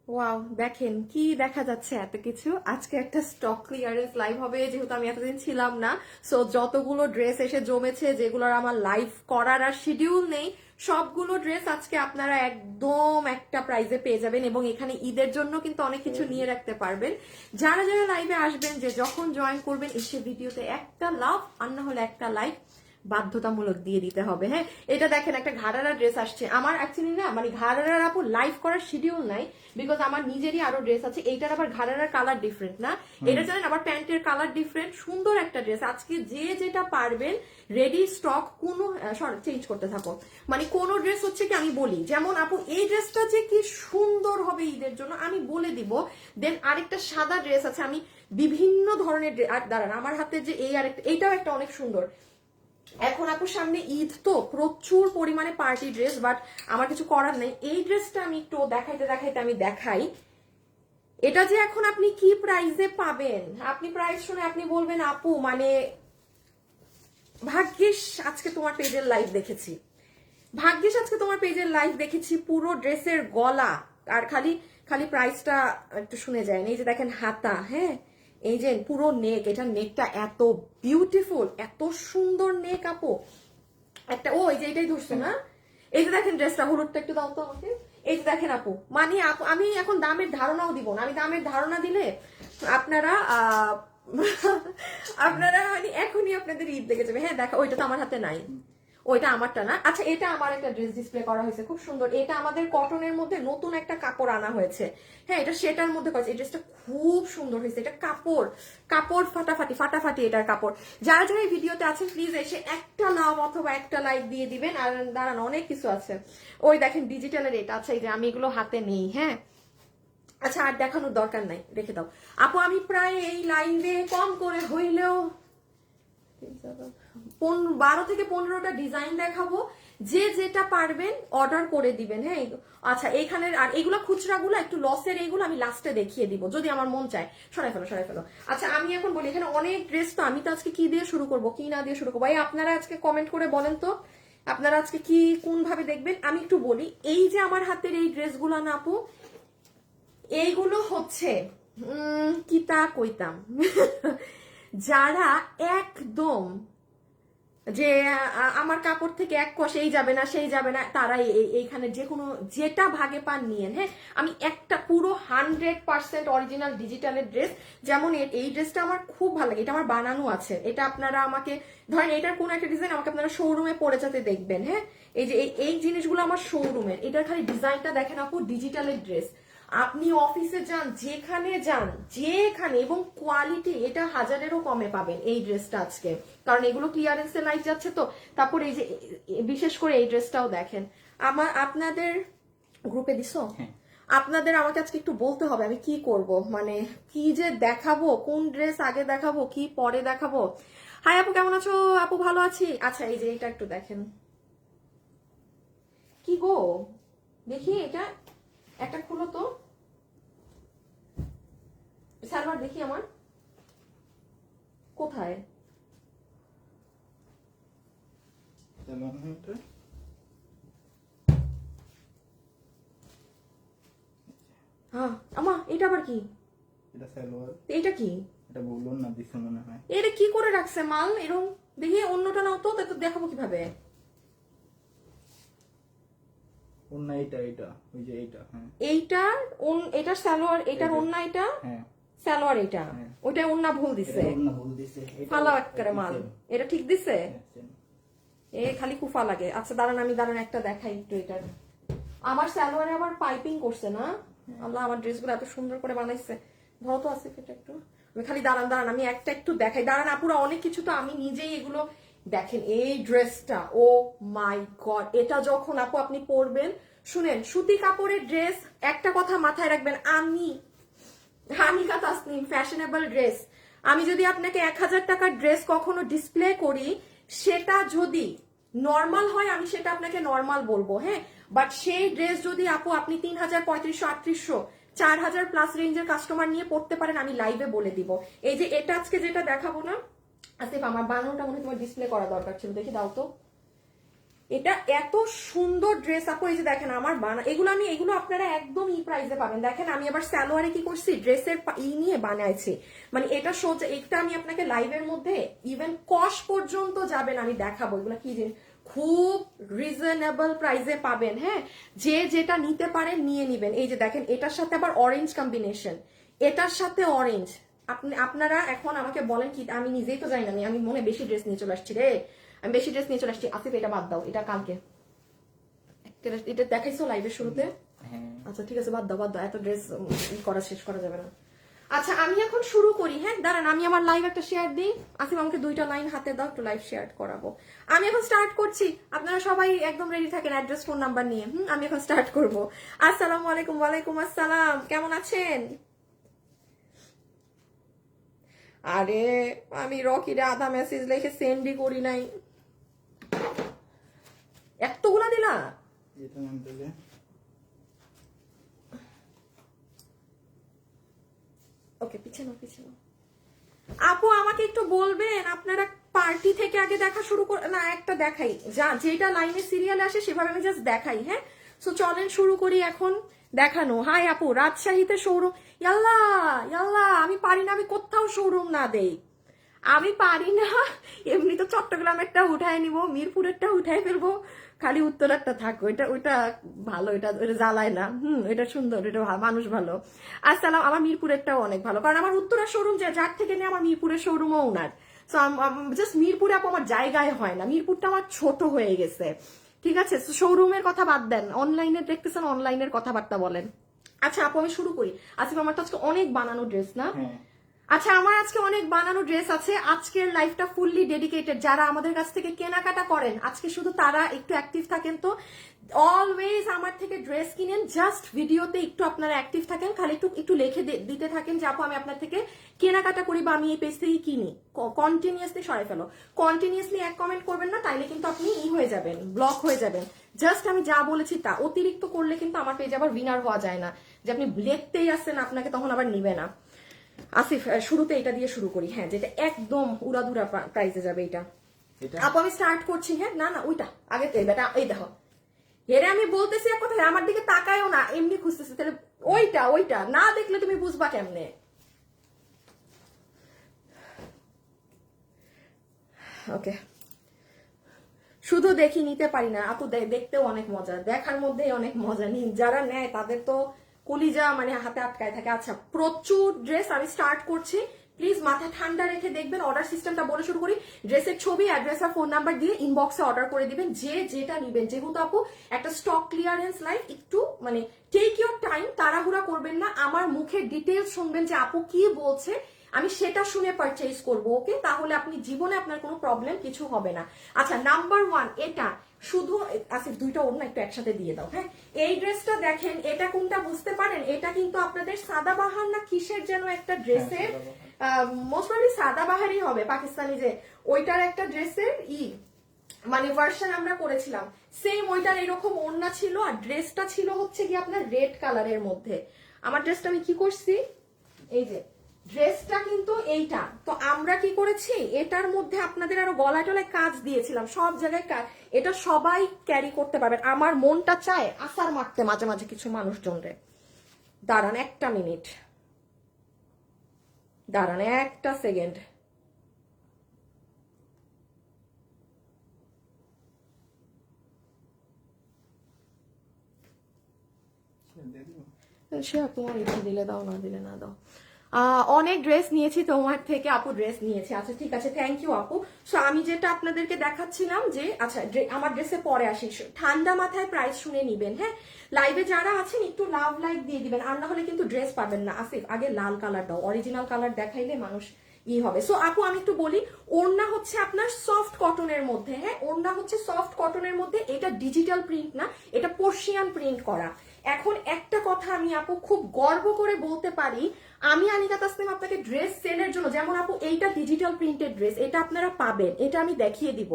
Wow, দেখেন কি দেখা যাচ্ছে এত কিছু। আজকে একটা স্টক ক্লিয়ারেন্স লাইভ হবে, যেহেতু আমি এতদিন ছিলাম না। সো যতগুলো ড্রেস এসে জমেছে, যেগুলোর আমার লাইভ করার আর শিডিউল নেই, সবগুলো ড্রেস আজকে আপনারা একদম একটা প্রাইজে পেয়ে যাবেন। এবং এখানে ঈদের জন্য কিন্তু অনেক কিছু নিয়ে রাখতে পারবেন। যারা যারা লাইভে আসবেন, যে যখন জয়েন করবেন, এসে ভিডিওতে একটা লাভ আর না হলে একটা লাইক বাধ্যতামূলক দিয়ে দিতে হবে। হ্যাঁ, এটা দেখেন একটা ঘাড়ারা ড্রেস আসছে আমার। অ্যাকচুয়ালি না, মানে ঘাড়ারার আপু লাইভ করার শিডিউল নাই, বিকজ আমার নিজেরই আরো ড্রেস আছে। এইটার আবার ঘাড়ারার কালার ডিফারেন্ট না, এটা জানেন, আবার প্যান্টের কালার ডিফারেন্ট। সুন্দর একটা ড্রেস আজকে, যে যেটা পারবেন রেডি স্টক, কোনো চেঞ্জ করতে থাকো। মানে কোন ড্রেস হচ্ছে কি, আমি বলি যেমন আপু এই ড্রেসটা যে কি সুন্দর হবে ঈদের জন্য, আমি বলে দিব। দেন আরেকটা সাদা ড্রেস আছে, আমি বিভিন্ন ধরনের দাঁড়ান, আমার হাতে যে এই আরেকটা, এইটাও একটা অনেক সুন্দর। এখন আপুর সামনে ঈদ, তো প্রচুর পরিমাণে পার্টি ড্রেস, বাট আমার কিছু করার নেই। এই ড্রেসটা আমি একটু দেখাইতে দেখাইতে আমি দেখাই। এটা যে এখন আপনি কি প্রাইসে পাবেন, আপনি প্রাইস শুনে আপনি বলবেন আপু মানে ভাগ্যিস আজকে তোমার পেজের লাইভ দেখেছি, ভাগ্যিস আজকে তোমার পেজের লাইভ দেখেছি। পুরো ড্রেসের গলা আর খালি খালি প্রাইসটা একটু শুনে যায়। এই যে দেখেন হাতা, হ্যাঁ, এই যে পুরো নেক, এটা নেকটা এত বিউটিফুল, এত সুন্দর নেক আপু। একটা ও এই যে এটাই ধরছে না। এই যে দেখেন ড্রেসটা, হলুদটা একটু দাও তো আমাকে। এই যে দেখেন আপু, মানে আপু আমি এখন দামের ধারণাও দিব না। আমি দামের ধারণা দিলে আপনারা আপনারা মানে এখনই আপনাদের ঈদ লেগে যাবে। হ্যাঁ দেখা, ওইটা তো আমার হাতে নাই, ওইটা আমারটা না। আচ্ছা, এটা আমার একটা ড্রেস ডিসপ্লে করা হয়েছে, খুব সুন্দর। এটা আমাদের কটনের মধ্যে নতুন একটা কাপড় আনা হয়েছে। হ্যাঁ, এটা সেটার মধ্যে করেছে। এই ড্রেসটা খুব সুন্দর হয়েছে। এটা কাপড় কাপড় ফাটাফাটি ফাটাফাটি এটার কাপড়। যারা যারা এই ভিডিওতে আছেন প্লিজ এসে একটা লাভ অথবা একটা লাইক দিয়ে দিবেন। আর দাঁড়ান, অনেক কিছু আছে। ওই দেখেন ডিজিটালের এটা আছে, এই যে আমি এগুলো হাতে নেই। হ্যাঁ, আচ্ছা আর দেখানোর দরকার নাই, রেখে দাও আপু। আমি প্রায় এই লাইভে কম করে হইলেও 12 থেকে 15টা ডিজাইন দেখাবো। যে যেটা পারবেন অর্ডার করে দিবেন। হ্যাঁ, আচ্ছা এইখানের আর এইগুলো খুচরাগুলো একটু লসের, এইগুলো আমি লাস্টে দেখিয়ে দিব যদি আমার মন চায়। সরাই ফেলো সরাই ফেলো। আচ্ছা আমি এখন বলি, এখানে অনেক ড্রেস, তো আমি তো আজকে কি দিয়ে শুরু করব, কি না দিয়ে শুরু করবো, এই আপনারা আজকে কমেন্ট করে বলেন তো আপনারা আজকে কি কোন ভাবে দেখবেন। আমি একটু বলি, এই যে আমার হাতের এই ড্রেসগুলো না আপু, এইগুলো হচ্ছে কি তা কইতাম যারা একদম যে আমার কাপড় থেকে এক কষ এই যাবে না সেই যাবে না, তারা এইখানে যে কোনো যেটা ভাগে পান নিয়েন। হ্যাঁ, আমি একটা পুরো 100% অরিজিনাল ডিজিটালের ড্রেস, যেমন এই ড্রেসটা আমার খুব ভালো লাগে, এটা আমার বানানো আছে। এটা আপনারা আমাকে ধরেন, এটার কোন একটা ডিজাইন আমাকে আপনারা শোরুমে পরে যেতে দেখবেন। হ্যাঁ, এই যে এই জিনিসগুলো আমার শোরুমের, এটার খালি ডিজাইনটা দেখেন আপু, ডিজিটালের ড্রেস। আপনি অফিসে যান, যেখানে যান, যেখানে, এবং কোয়ালিটি এটা 1000-এরও কমে পাবেন এই ড্রেসটা আজকে, কারণ এগুলো ক্লিয়ারেন্সে লাইভ যাচ্ছে তো। তারপর এই যে বিশেষ করে এই ড্রেসটাও দেখেন, আপনাদের গ্রুপে দিছো, আপনাদের আমাকে আজকে একটু বলতে হবে আমি কি করব, মানে কি যে দেখাবো, কোন ড্রেস আগে দেখাবো, কি পরে দেখাবো। হাই আপু, কেমন আছো? আপু ভালো আছি। আচ্ছা এই যে এটা একটু দেখেন, কি গো, দেখি এটা একটা খুলো তো, সার্ভার দেখি আমার কোথায়। হ্যাঁ আমা, এটা আবার কি? এটা সালোয়ার। এটা কি? এটা বলুন না, দিছে মনে হয়। এটা কি করে রাখছে মাল এরকম? দেখি অন্যটা নাও তো, তো দেখাবো কিভাবে। ওন্না এটা এটা ওই যে এইটা। হ্যাঁ, এইটার এটার সালোয়ার, এটার ওন্না, এটা হ্যাঁ সালোয়ার, এটা ওইটা ওন্না ভুল দিছে, এটা ওন্না ভুল দিছে। ফালাও একবারে মাল। এটা ঠিক দিছে, same। এ খালি কুফা লাগে। আচ্ছা দাঁড়ান একটা দেখাই একটু এটার। আমার সালোয়ারে আবার পাইপিং করছে না, আল্লাহ আমার ড্রেসগুলো এত সুন্দর করে বানাইছে। ধরো তো আছে এটা একটু, আমি খালি দাঁড়ান আমি একটা একটু দেখাই। দাঁড়ান আপুরা, অনেক কিছু তো আমি নিজেই এগুলো দেখেন। এই ড্রেসটা, ও মাই গড, এটা যখন আপু আপনি পরবেন, শুনেন, সুতি কাপড়ের ড্রেস, একটা কথা মাথায় রাখবেন, আমি হানিকা তাসনিম ফ্যাশনেবল ড্রেস, আমি যদি আপনাকে 1000 টাকার ড্রেস কখনো ডিসপ্লে করি, সেটা যদি নর্মাল হয় আমি সেটা আপনাকে নর্মাল বলবো। হ্যাঁ, বাট সেই ড্রেস যদি আপু আপনি 3000, 3500, 3800, 4000 প্লাস রেঞ্জের কাস্টমার নিয়ে পড়তে পারেন, আমি লাইভে বলে দিব। এই যে এটা আজকে যেটা দেখাবো না, আসিফ আমার বানানোটা মনে হয় তোমার ডিসপ্লে করা দরকার ছিল, দেখি দাও তো। এটা এত সুন্দর ড্রেস আপু, এই যে দেখেন আমার এগুলো আপনারা একদম ই প্রাইসে পাবেন। দেখেন আমি আবার সালোয়ারে কি করছি, ড্রেসের নিয়ে বানাইছি, মানে এটা সোজা, এটা আমি আপনাকে লাইভের মধ্যে ইভেন কস পর্যন্ত যাবেন আমি দেখাবো এগুলো কি জিনিস, খুব রিজনেবল প্রাইসে পাবেন। হ্যাঁ, যে যেটা নিতে পারেন নিয়ে নিবেন। এই যে দেখেন এটার সাথে আবার অরেঞ্জ কম্বিনেশন, এটার সাথে অরেঞ্জ। আপনারা এখন আমাকে বলেন কি, আমি নিজেই তো জানি না, আমি মনে বেশি ড্রেস নিয়ে চলে আসছি রে, আমি বেশি ড্রেস নিয়ে চলে আসছি। আসিফ এটা বাদ দাও, এটা কালকে এটা দেখাইছো লাইভের শুরুতে। আচ্ছা ঠিক আছে, বাদ দাও বাদ দাও, এত ড্রেস করা শেষ করা যাবে না। আচ্ছা আমি এখন শুরু করি। হ্যাঁ দাঁড়ান, আমি আমার লাইভ একটা শেয়ার দিই। আসিফ আমাকে 2টা লাইন হাতে দাও, একটু লাইভ শেয়ার করাবো। আমি এখন স্টার্ট করছি, আপনারা সবাই একদম রেডি থাকেন অ্যাড্রেস ফোন নাম্বার নিয়ে। আমি এখন স্টার্ট করব। আসসালামু আলাইকুম। ওয়ালাইকুম আসসালাম, কেমন আছেন? আরে আমি রকিরে আধা মেসেজ লিখে সেন্ডই করি নাই, এতগুলা দিলা। এটা নাম দিলে ওকে, পিছনে পিছনে। আপু আমাকে একটু বলবেন আপনারা পার্টি থেকে আগে দেখা শুরু না একটা দেখাই, যেটা লাইনে সিরিয়ালে আসে সেভাবে আমি জাস্ট দেখাই। হ্যাঁ, সো চলেন শুরু করি এখন দেখানো। হাই আপু, রাজশাহীতে শোরুম, ইয়াল্লা ইয়াল্লা, আমি পারি না, আমি কোথাও শোরুম না দেই, আমি পারি না। এমনি তো চট্টগ্রামেরটা উঠায় নিব, মিরপুরেরটা উঠাই ফেলবো, খালি উত্তরারটা থাকো। ওইটা ভালো, এটা জ্বালায় না। এটা সুন্দর, এটা মানুষ ভালো। আসসালাম, আমার মিরপুরেরটাও অনেক ভালো, কারণ আমার উত্তরার শোরুম যার থেকে নিয়ে আমার মিরপুরের শোরুমও ওনার। সো জাস্ট মিরপুরে আপু আমার জায়গায় হয় না, মিরপুরটা আমার ছোট হয়ে গেছে। ঠিক আছে, শোরুমের কথা বাদ দেন, অনলাইনে দেখতেছেন, অনলাইনের কথাবার্তা বলেন। আচ্ছা আপু আমি শুরু করি। আসিফ আমার তো আজকে অনেক বানানো ড্রেস না? আচ্ছা আমার আজকে অনেক বানানো ড্রেস আছে। আজকের লাইফটা ফুললি ডেডিকেটেড যারা আমাদের কাছ থেকে কেনাকাটা করেন আজকে, শুধু তারা একটু অ্যাক্টিভ থাকেন। তো অলওয়েজ আমার থেকে ড্রেস কিনেন, জাস্ট ভিডিওতে একটু আপনারা অ্যাক্টিভ থাকেন, খালি একটু লিখে দিতে থাকেন যে আপু আমি আপনার থেকে কেনাকাটা করি বা আমি এই পেজ থেকে কিনি। কন্টিনিউয়াসলি সরাই ফেলো, কন্টিনিউয়াসলি এক কমেন্ট করবেন না, তাইলে কিন্তু আপনি হয়ে যাবেন, ব্লক হয়ে যাবেন। জাস্ট আমি যা বলেছি তা, অতিরিক্ত করলে কিন্তু আমার পেজে আবার উইনার হওয়া যায় না, যে আপনি লিখতেই আসছেন আপনাকে তখন আবার নিবে না। আসিফ শুরুতে এটা দিয়ে শুরু করি। হ্যাঁ, যেটা একদম উড়াধুরা প্রাইসে যাবে এটা। আপু আমি স্টার্ট করছি। হ্যাঁ না না, ওইটা আগে বেটা, এই দেখো হেরে আমি বলতেছি এক কথা, আমার দিকে তাকায়ও না, এমনি খুঁজতেছি। তাহলে ওইটা না দেখলে তুমি বুঝবা কেমনে? ওকে, শুধু দেখি, নিতে পারি না আপু, দেখতেও অনেক মজা, দেখার মধ্যেই অনেক মজা। নিন, যারা নেয় তাদের তো কলিজা মানে হাতে আটকায় থাকে। আচ্ছা প্রচুর ড্রেস, আমি স্টার্ট করছি, প্লিজ মাথা ঠান্ডা রেখে দেখবেন। অর্ডার সিস্টেমটা বলে শুরু করি। ড্রেসের ছবি, অ্যাড্রেস আর ফোন নাম্বার দিয়ে ইনবক্সে অর্ডার করে দিবেন, যে যেটা নিবেন। যেহেতু আপু একটা স্টক ক্লিয়ারেন্স লাইভ, একটু মানে টেক ইউর টাইম, তাড়াহুড়া করবেন না। আমার মুখের ডিটেলস শুনবেন যে আপু কি বলছে, আমি সেটা শুনে পারচেজ করবো। ওকে, তাহলে আপনি জীবনে আপনার কোনো প্রবলেম কিছু হবে না। আচ্ছা নাম্বার 1 এটা শুধু আসিফ 2টা ওড়না একটু একসাথে দিয়ে দাও। হ্যাঁ, এই ড্রেসটা দেখেন, এটা কোনটা বুঝতে পারেন? এটা কিন্তু আপনাদের সাদাবাহার না কিসের যেন একটা ড্রেসের, মোস্ট প্রবাবলি সাদাবাহারই হবে, পাকিস্তানি যে ওইটার একটা ড্রেসের মানে ভার্সন আমরা করেছিলাম। সেম ওইটার এরকম ওড়না ছিল, আর ড্রেসটা ছিল হচ্ছে কি আপনার রেড কালারের মধ্যে। আমার ড্রেসটা আমি কি করছি, এই যে ড্রেসটা কিন্তু এইটা, তো আমরা কি করেছি এটার মধ্যে আপনাদের আরো গলায় টলায় কাজ দিয়েছিলাম, সব জায়গায় কাজ। এটা সবাই ক্যারি করতে পারবেন। আমার মনটা চায় আসার মারতে মাঝে মাঝে কিছু মানুষজন রে। দাঁড়ান একটা মিনিট, দাঁড়ান একটা সেকেন্ড। সে তোমার ইচ্ছে, দিলে দাও, না দিলে না দাও। অনেক ড্রেস নিয়েছি তোমার থেকে আপু, ড্রেস নিয়েছি। আচ্ছা ঠিক আছে, থ্যাংক ইউ আপু। সো আমি যেটা আপনাদেরকে দেখাচ্ছিলাম যে, আচ্ছা আমার ড্রেসে পরে আসি, ঠান্ডা মাথায় প্রাইস শুনে নিবেন। হ্যাঁ, লাইভে যারা আছেন একটু লাভ লাইক দিয়ে দিবেন, আর না হলে কিন্তু ড্রেস পাবেন না। আসিফ আগে লাল কালার দাও, অরিজিনাল কালার দেখাইলে মানুষ হবে। সো আপু আমি একটু বলি, ওড়না হচ্ছে আপনার সফট কটনের মধ্যে। হ্যাঁ, ওড়না হচ্ছে সফট কটনের মধ্যে, এটা ডিজিটাল প্রিন্ট না, এটা পার্সিয়ান প্রিন্ট করা। এখন একটা কথা আমি আপু খুব গর্ব করে বলতে পারি, আমি আনিকা তাসনিম আপনাকে ড্রেস সেলের জন্য, যেমন আপু এইটা ডিজিটাল প্রিন্টেড ড্রেস, এটা আপনারা পাবেন, এটা আমি দেখিয়ে দিব,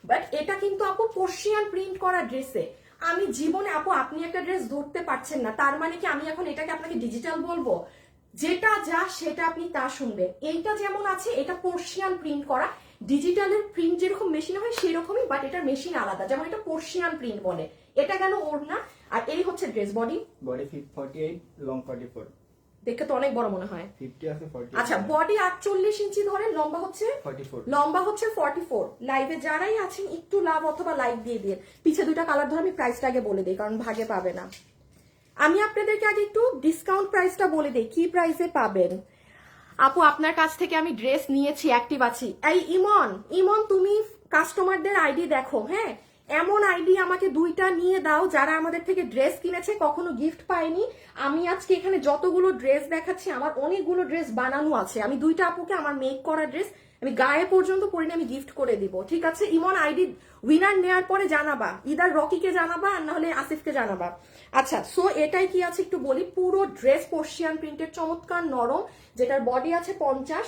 বাট এটা কিন্তু আপু পার্সিয়ান প্রিন্ট করা ড্রেসে। আমি জীবনে আপু, আপনি একটা ড্রেস ধরতে পারছেন না, তার মানে কি আমি এখন এটাকে আপনাকে ডিজিটাল বলবো? যেটা যা সেটা আপনি তা শুনবেন। এইটা যেমন আছে, এটা পার্সিয়ান প্রিন্ট করা, ডিজিটালের প্রিন্ট যেরকম মেশিন হয় সেরকমই, বাট এটার মেশিন আলাদা। যেমন এটা পার্সিয়ান প্রিন্ট বলে। এটা গেল ওড়না, আর এই হচ্ছে ড্রেস বডি। Body 48, long 44। দেখে তো অনেক বড় মনে হয়। 50 আছে 40। আচ্ছা, বডি 48 ইঞ্চি ধরেন, লম্বা হচ্ছে 44। লম্বা হচ্ছে 44। লাইভে যারাই আছেন একটু লাভ অথবা লাইক দিয়ে দিয়ে পিছে দুইটা কালার ধরে আমি প্রাইসটা আগে বলে দিই, কারণ ভাগে পাবে না। আমি আপনাদেরকে আগে একটু ডিসকাউন্ট প্রাইসটা বলে দিই, কি প্রাইসে পাবেন। আপু আপনার কাছ থেকে আমি ড্রেস নিয়েছি, অ্যাক্টিভ আছি। এই ইমন তুমি কাস্টমারদের আইডি দেখো, হ্যাঁ, এমন আইডি আমাকে 2টা নিয়ে দাও যারা আমাদের থেকে ড্রেস কিনেছে, কখনো গিফট পায়নি। আমি আজকে এখানে যতগুলো ড্রেস দেখাচ্ছি, আমার অনেকগুলো ড্রেস বানানো আছে। আমি 2টা আপুকে আমার মেক করা ড্রেস আমি গায়ে পর্যন্ত পরিনি, আমি গিফট করে দিব, ঠিক আছে। ইমন আইডি উইনার নেওয়ার পরে জানাবা, ইদার রকিকে জানাবা আর না হলে আসিফকে জানাবা। আচ্ছা, সো এটাই কি আছে একটু বলি। পুরো ড্রেস পার্সিয়ান প্রিন্টের, চমৎকার নরম, যেটার বডি আছে 50,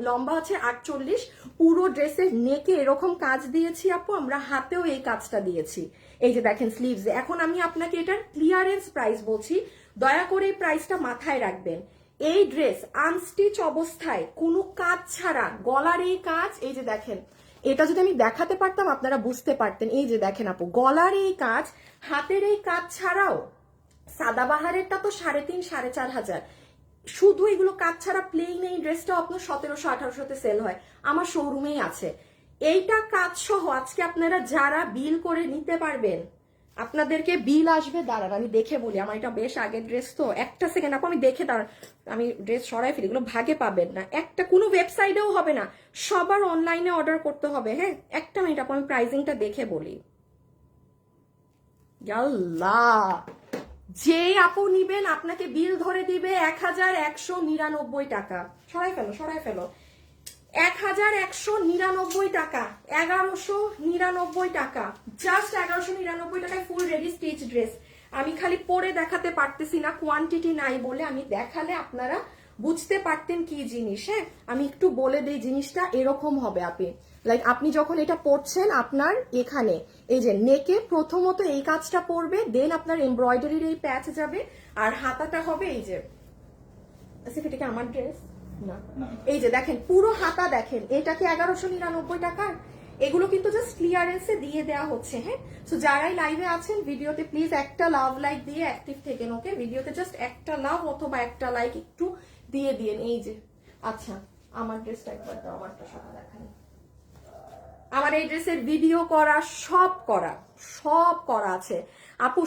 লম্বা আছে 48। পুরো ড্রেসের নেকে এরকম কাজ দিয়েছি আপু আমরা, হাতেও এই কাজটা দিয়েছি। এই যে দেখেন স্লিভস। এখন আমি আপনাকে এটার ক্লিয়ারেন্স প্রাইস বলছি, দয়া করে এই প্রাইসটা মাথায় রাখবেন। এই ড্রেস আনস্টিচ অবস্থায় কোনো কাজ ছাড়া, গলার এই কাজ, এই যে দেখেন, এটা যদি আমি দেখাতে পারতাম আপনারা বুঝতে পারতেন। এই যে দেখেন আপু, গলার এই কাজ, হাতের এই কাজ ছাড়াও, সাদাবাহারেরটা তো 3,500 4,500, শুধু এগুলো কাজ ছাড়া প্লেন এই ড্রেসটা আপনার 1700-1800-তে সেল হয়, আমার শোরুমেই আছে। এইটা কাজ সহ আজকে আপনারা যারা বিল করে নিতে পারবেন, আপনাদেরকে বিল আসবে, দাঁড়ান আমি দেখে বলি, আমার এটা বেশ আগের ড্রেস তো, একটা সেকেন্ড আপু আমি দেখে, দাঁড়ান আমি ড্রেস সরাই ফেলি, এগুলো ভাগে পাবেন না, একটা কোনো ওয়েবসাইটেও হবে না, সবার অনলাইনে অর্ডার করতে হবে। হ্যাঁ, একটা মিনিট আপু আমি প্রাইসিংটা দেখে বলি। আল্লাহ, যে আপু নিবেন আপনাকে বিল ধরে দিবে 1199 টাকা। সরাই ফেলো 1199 টাকা, 1199 টাকা, জাস্ট 1199 টাকায় ফুল রেডি স্টিচ ড্রেস। আমি খালি পরে দেখাতে পারতেছি না, কোয়ান্টিটি নাই বলে। আমি দেখালে আপনারা বুঝতে পারতেন কি জিনিস। হ্যাঁ, আমি একটু বলে দিই, জিনিসটা এরকম হবে আপনি, লাইক আপনি যখন এটা পরছেন, আপনার এখানে এই যে নেকে প্রথমত এই কাজটা পড়বে, দেন আপনার এমব্রয়ডারির এই প্যাচ যাবে, আর হাতাটা হবে এই যে, এটা কি আমার ড্রেস না, এই যে দেখেন পুরো হাতা দেখেন, এটা কি 1199 টাকার? এগুলো কিন্তু জাস্ট ক্লিয়ারেন্সে দিয়ে দেওয়া হচ্ছে। হ্যাঁ, সো যারাই লাইভে আছেন ভিডিওতে প্লিজ একটা লাভ লাইক দিয়ে অ্যাক্টিভ থেকেন, ওকে। ভিডিওতে জাস্ট একটা লাভ অথবা একটা লাইক একটু দিয়ে দিন। এই যে, আচ্ছা আমার ড্রেসটা একবার দাও, আমারটা সাথে দেখান। আমার এই ড্রেসের ভিডিও করা, সব করা আছে আপু।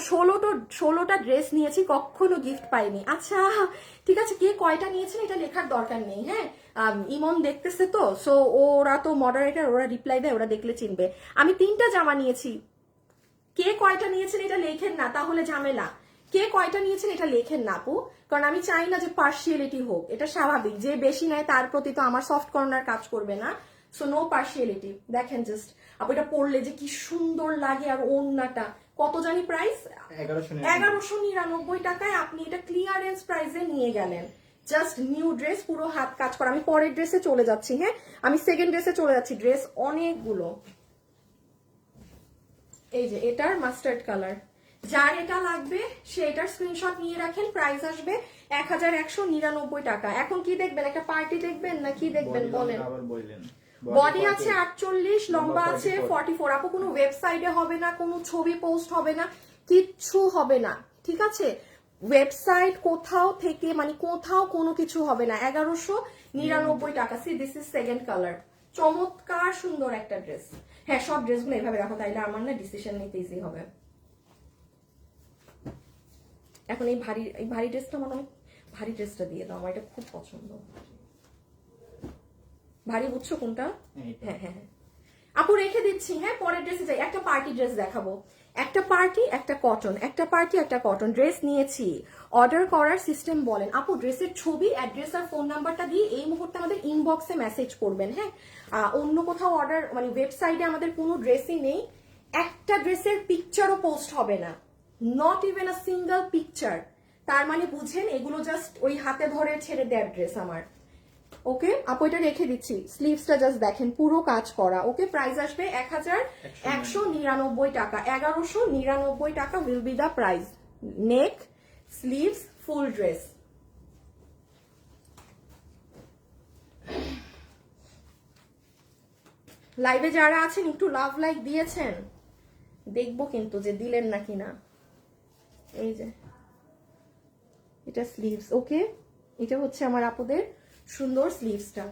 16টা ড্রেস নিয়েছি, কখনো গিফট পাইনি। আচ্ছা ঠিক আছে, কে কয়টা নিয়েছেন এটা লেখার দরকার নেই। হ্যাঁ, ইমন দেখতেছে তো, সো ওরা তো মডারেটর, ওরা রিপ্লাই দেয়, ওরা দেখলে চিনবে। আমি 3টা জামা নিয়েছি, কে কয়টা নিয়েছেন এটা লেখেন না, তাহলে ঝামেলা। কে কয়টা নিয়েছেন এটা লেখেন না আপু, কারণ আমি চাই না যে পার্সিয়ালিটি হোক, এটা স্বাভাবিক। যে বেশি নেয় তার প্রতি তো আমার সফট কর্নার কাজ করবে না, সো নো পার্সিয়ালিটি। দেখেন জাস্ট আপু, এটা পরলে যে কি সুন্দর লাগে, আর ওড়নাটা কত জানি প্রাইস, 1199 টাকায় আপনি এটা ক্লিয়ারেন্স প্রাইসে নিয়ে গেলেন। জাস্ট নিউ ড্রেস, পুরো হাত কাজ করা। আমি পরের ড্রেসে চলে যাচ্ছি। হ্যাঁ, আমি সেকেন্ড ড্রেসে চলে যাচ্ছি। ড্রেস অনেকগুলো। এই যে এটার মাস্টার্ড কালার, যার এটা লাগবে সে এটার স্ক্রিনশট নিয়ে রাখেন। প্রাইস আসবে 1199 টাকা। এখন কি দেখবেন, একটা পার্টি দেখবেন না কি দেখবেন বলেন? বডি আছে 48, লম্বা আছে 44। আপু কোনো ওয়েবসাইটে হবে না, কোনো ছবি পোস্ট হবে না, কিচ্ছু হবে না, ঠিক আছে। ওয়েবসাইট কোথাও থেকে, মানে কোথাও কোনো কিছু হবে না। 1199 টাকা। C this is second colour, চমৎকার সুন্দর একটা ড্রেস। হ্যাঁ, সব ড্রেসগুলো এভাবে রাখো, তাইলে আমার না ডিসিশন নিতে ইজি হবে। এখন এই ভারী ড্রেসটা, মনে হয় ভারী ড্রেসটা দিয়ে দাও, আমার এটা খুব পছন্দ। ভারী বুঝছো কোনটা? হ্যাঁ হ্যাঁ হ্যাঁ আপু, রেখে দিচ্ছি। হ্যাঁ, পরের ড্রেসে যাই। একটা পার্টি ড্রেস দেখাবো, একটা পার্টি একটা কটন, একটা পার্টি একটা কটন ড্রেস নিয়েছি। অর্ডার করার সিস্টেম বলেন আপু। ড্রেসের ছবি, অ্যাড্রেস আর ফোন নাম্বারটা দিয়ে এই মুহূর্তে আমাদের ইনবক্সে মেসেজ করবেন। হ্যাঁ, অন্য কোথাও অর্ডার, মানে ওয়েবসাইটে আমাদের কোনো ড্রেসই নেই। একটা ড্রেসের পিকচারও পোস্ট হবে না, not even a single picture. তার মানে বুঝেন এগুলো জাস্ট ওই হাতে ধরে ছেড়ে দেওয়ার ড্রেস আমার। ওকে আপু, এটা রেখে দিচ্ছি। স্লিভসটা জাস্ট দেখেন, পুরো কাজ করা। ওকে, প্রাইস আসবে 1199 টাকা। 1199 টাকা will be the price. Neck, sleeves, full dress. লাইভে যারা আছেন একটু লাভ লাইক দিয়েছেন, দেখবো কিন্তু যে দিলেন নাকি না। এই যে এটা স্লিভস, ওকে, এটা হচ্ছে আমার আপুদের সুন্দর স্লিভসটা।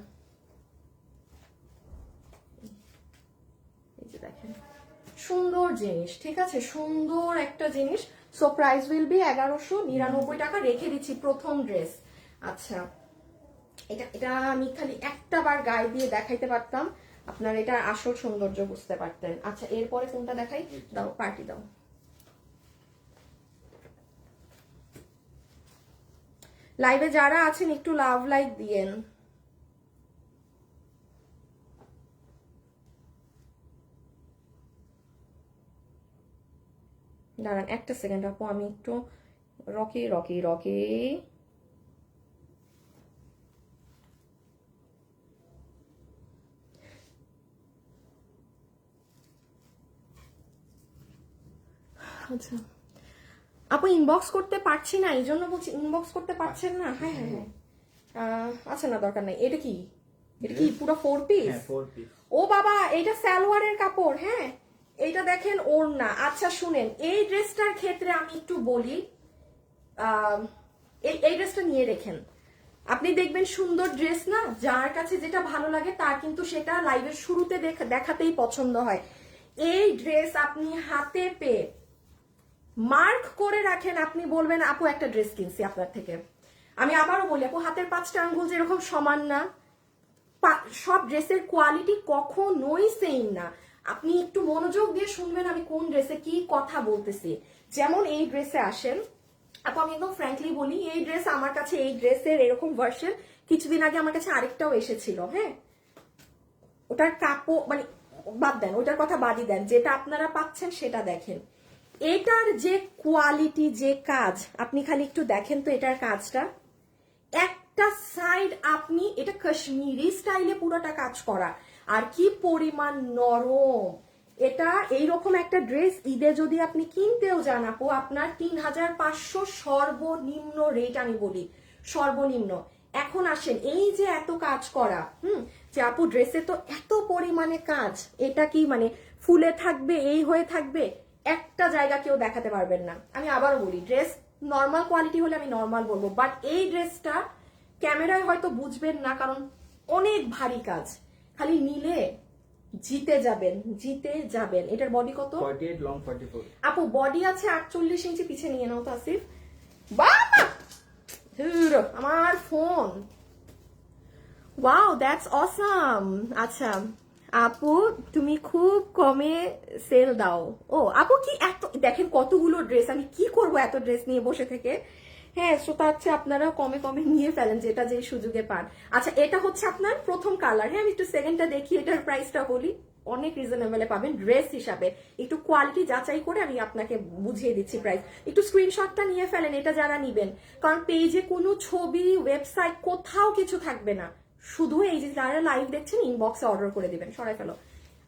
এই যে দেখেন সুন্দর জিনিস, ঠিক আছে, সুন্দর একটা জিনিস। সো প্রাইস উইল বি 1199 টাকা, রেখে দিচ্ছি প্রথম ড্রেস। আচ্ছা, এটা আমি খালি একটা বার গায়ে দিয়ে দেখাইতে পারতাম, আপনার এটা আসল সৌন্দর্য বুঝতে পারতেন। আচ্ছা, এরপরে কোনটা দেখাই, দাও পার্টি দাও। লাইভে যারা আছেন একটু লাভ লাইক দিয়েন। দাঁড়ান একটা সেকেন্ড আপু, আমি একটু রকি রকি রকি আচ্ছা আপু ইনবক্স করতে পারছি না, এই জন্য বলছি ইনবক্স করতে পারছেন না। হ্যাঁ হ্যাঁ হ্যাঁ, আচ্ছা না দরকার নাই। এটা কি, এটা কি পুরো 4 পিস? হ্যাঁ 4 পিস। ও বাবা, এটা সালোয়ারের কাপড়। হ্যাঁ, এইটা দেখেন ওড়না। আচ্ছা শুনেন, এই ড্রেসটার ক্ষেত্রে আমি একটু বলি, এই ড্রেসটা নিয়ে রেখেন, আপনি দেখবেন সুন্দর ড্রেস না, যার কাছে যেটা ভালো লাগে তার কিন্তু সেটা লাইভের শুরুতে দেখাতেই পছন্দ হয়। এই ড্রেস আপনি হাতে পেয়ে মার্ক করে রাখেন, আপনি বলবেন আপু একটা ড্রেস কিনছি আপনার থেকে। আমি আবারও বলি আপু, হাতের 5টা আঙ্গুল যেরকম সমান না, সব ড্রেসের কোয়ালিটি কখনোই সেম না। আপনি একটু মনোযোগ দিয়ে শুনবেন আমি কোন ড্রেসে কি কথা বলতেছি। যেমন এই ড্রেসে আসেন আপু, আমি একদম ফ্র্যাঙ্কলি বলি, এই ড্রেস আমার কাছে, এই ড্রেসের এরকম ভার্সন কিছুদিন আগে আমার কাছে আরেকটাও এসেছিল। হ্যাঁ, ওটার কাপড় মানে বাদ দেন, ওটার কথা বাদই দেন, যেটা আপনারা পাচ্ছেন সেটা দেখেন। এটার যে কোয়ালিটি, যে কাজ, আপনি খালি একটু দেখেন তো এটার কাজটা। একটা সাইড আপনি, এটা কাশ্মীরি স্টাইলে পুরোটা কাজ করা, আর কি পরিমাণ নরম। এটা এইরকম একটা ড্রেস ঈদে যদি আপনি কিনতেও যান আপু, আপনার 3500 সর্বনিম্ন রেট, আমি বলি সর্বনিম্ন। এখন আসেন, এই যে এত কাজ করা, যে আপু ড্রেসে তো এত পরিমাণে কাজ, এটা কি মানে ফুলে থাকবে, এই হয়ে থাকবে, একটা জায়গা কেউ দেখাতে পারবেন না। আমি আবারও বলি, ড্রেস নর্মাল কোয়ালিটি হলে আমি নর্মাল বলবো, বাট এই ড্রেসটা ক্যামেরায় হয়তো বুঝবেন না, কারণ অনেক ভারী কাজ, খালি নিলে জিতে যাবেন, জিতে যাবেন। এটার বডি কত? 48 লং 44। আপু বডি আছে 48 ইঞ্চি, পিছে নিয়ে নাও তো আসিফ। বাবা আমার ফোন, ওয়াও দ্যাটস অসাম। আচ্ছা আপু, তুমি খুব কমে সেল দাও। ও আপু, কি এত, দেখেন কতগুলো ড্রেস, আমি কি করব এত ড্রেস নিয়ে বসে থেকে। হ্যাঁ, সেটা হচ্ছে আপনারাও কমে কমে নিয়ে ফেলেন, যেটা যে সুযোগে পান। আচ্ছা, এটা হচ্ছে আপনার প্রথম কালার। হ্যাঁ, আমি একটু সেকেন্ডটা দেখি, এটার প্রাইসটা বলি, অনেক রিজনেবলে পাবেন ড্রেস হিসাবে। একটু কোয়ালিটি যাচাই করে আমি আপনাকে বুঝিয়ে দিচ্ছি প্রাইস। একটু স্ক্রিনশটটা নিয়ে ফেলেন, এটা যারা নিবেন, কারণ পেজে কোনো ছবি, ওয়েবসাইট, কোথাও কিছু থাকবে না, শুধু এই যে যারা লাইভ দেখছেন ইনবক্সে অর্ডার করে দিবেন। সরাই ফেলো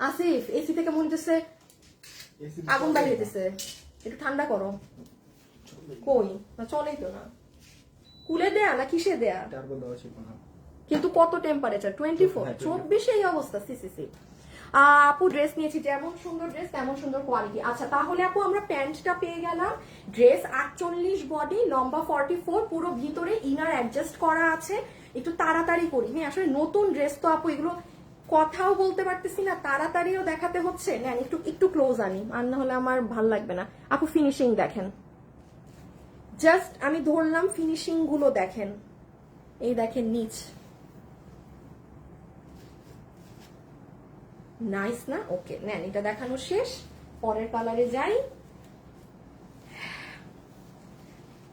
আসিফ, এসি থেকে মনে হচ্ছে আগুন বাইরে হইতেছে, একটু ঠান্ডা করো। কই না, চলেই তো না, কুলে দেয়া না কিসে দেয়া, টার্বো দেওয়া ছিল না। কিন্তু কত টেম্পারেচার 24, 24 এই অবস্থা। সি আপু ড্রেস নিয়েছি, যেমন সুন্দর ড্রেস তেমন সুন্দর কোয়ালিটি। আচ্ছা তাহলে আপু আমরা প্যান্টটা পেয়ে গেলাম, ড্রেস 48 বডি, লম্বা 44, পুরো ভিতরে ইনার অ্যাডজাস্ট করা আছে। একটু তাড়াতাড়ি করি, হ্যাঁ আসলে নতুন ড্রেস তো আপু, এগুলো কথাও বলতে পারতেছি না, তাড়াতাড়িও দেখাতে হচ্ছে। নেন একটু একটু ক্লোজ আনি, আর না হলে আমার ভাল লাগবে না। আপু ফিনিশিং দেখেন, জাস্ট আমি ধরলাম, ফিনিশিং গুলো দেখেন, এই দেখেন নিচ, নাইস না? ওকে নেন, এটা দেখানো শেষ, পরের কালারে যাই।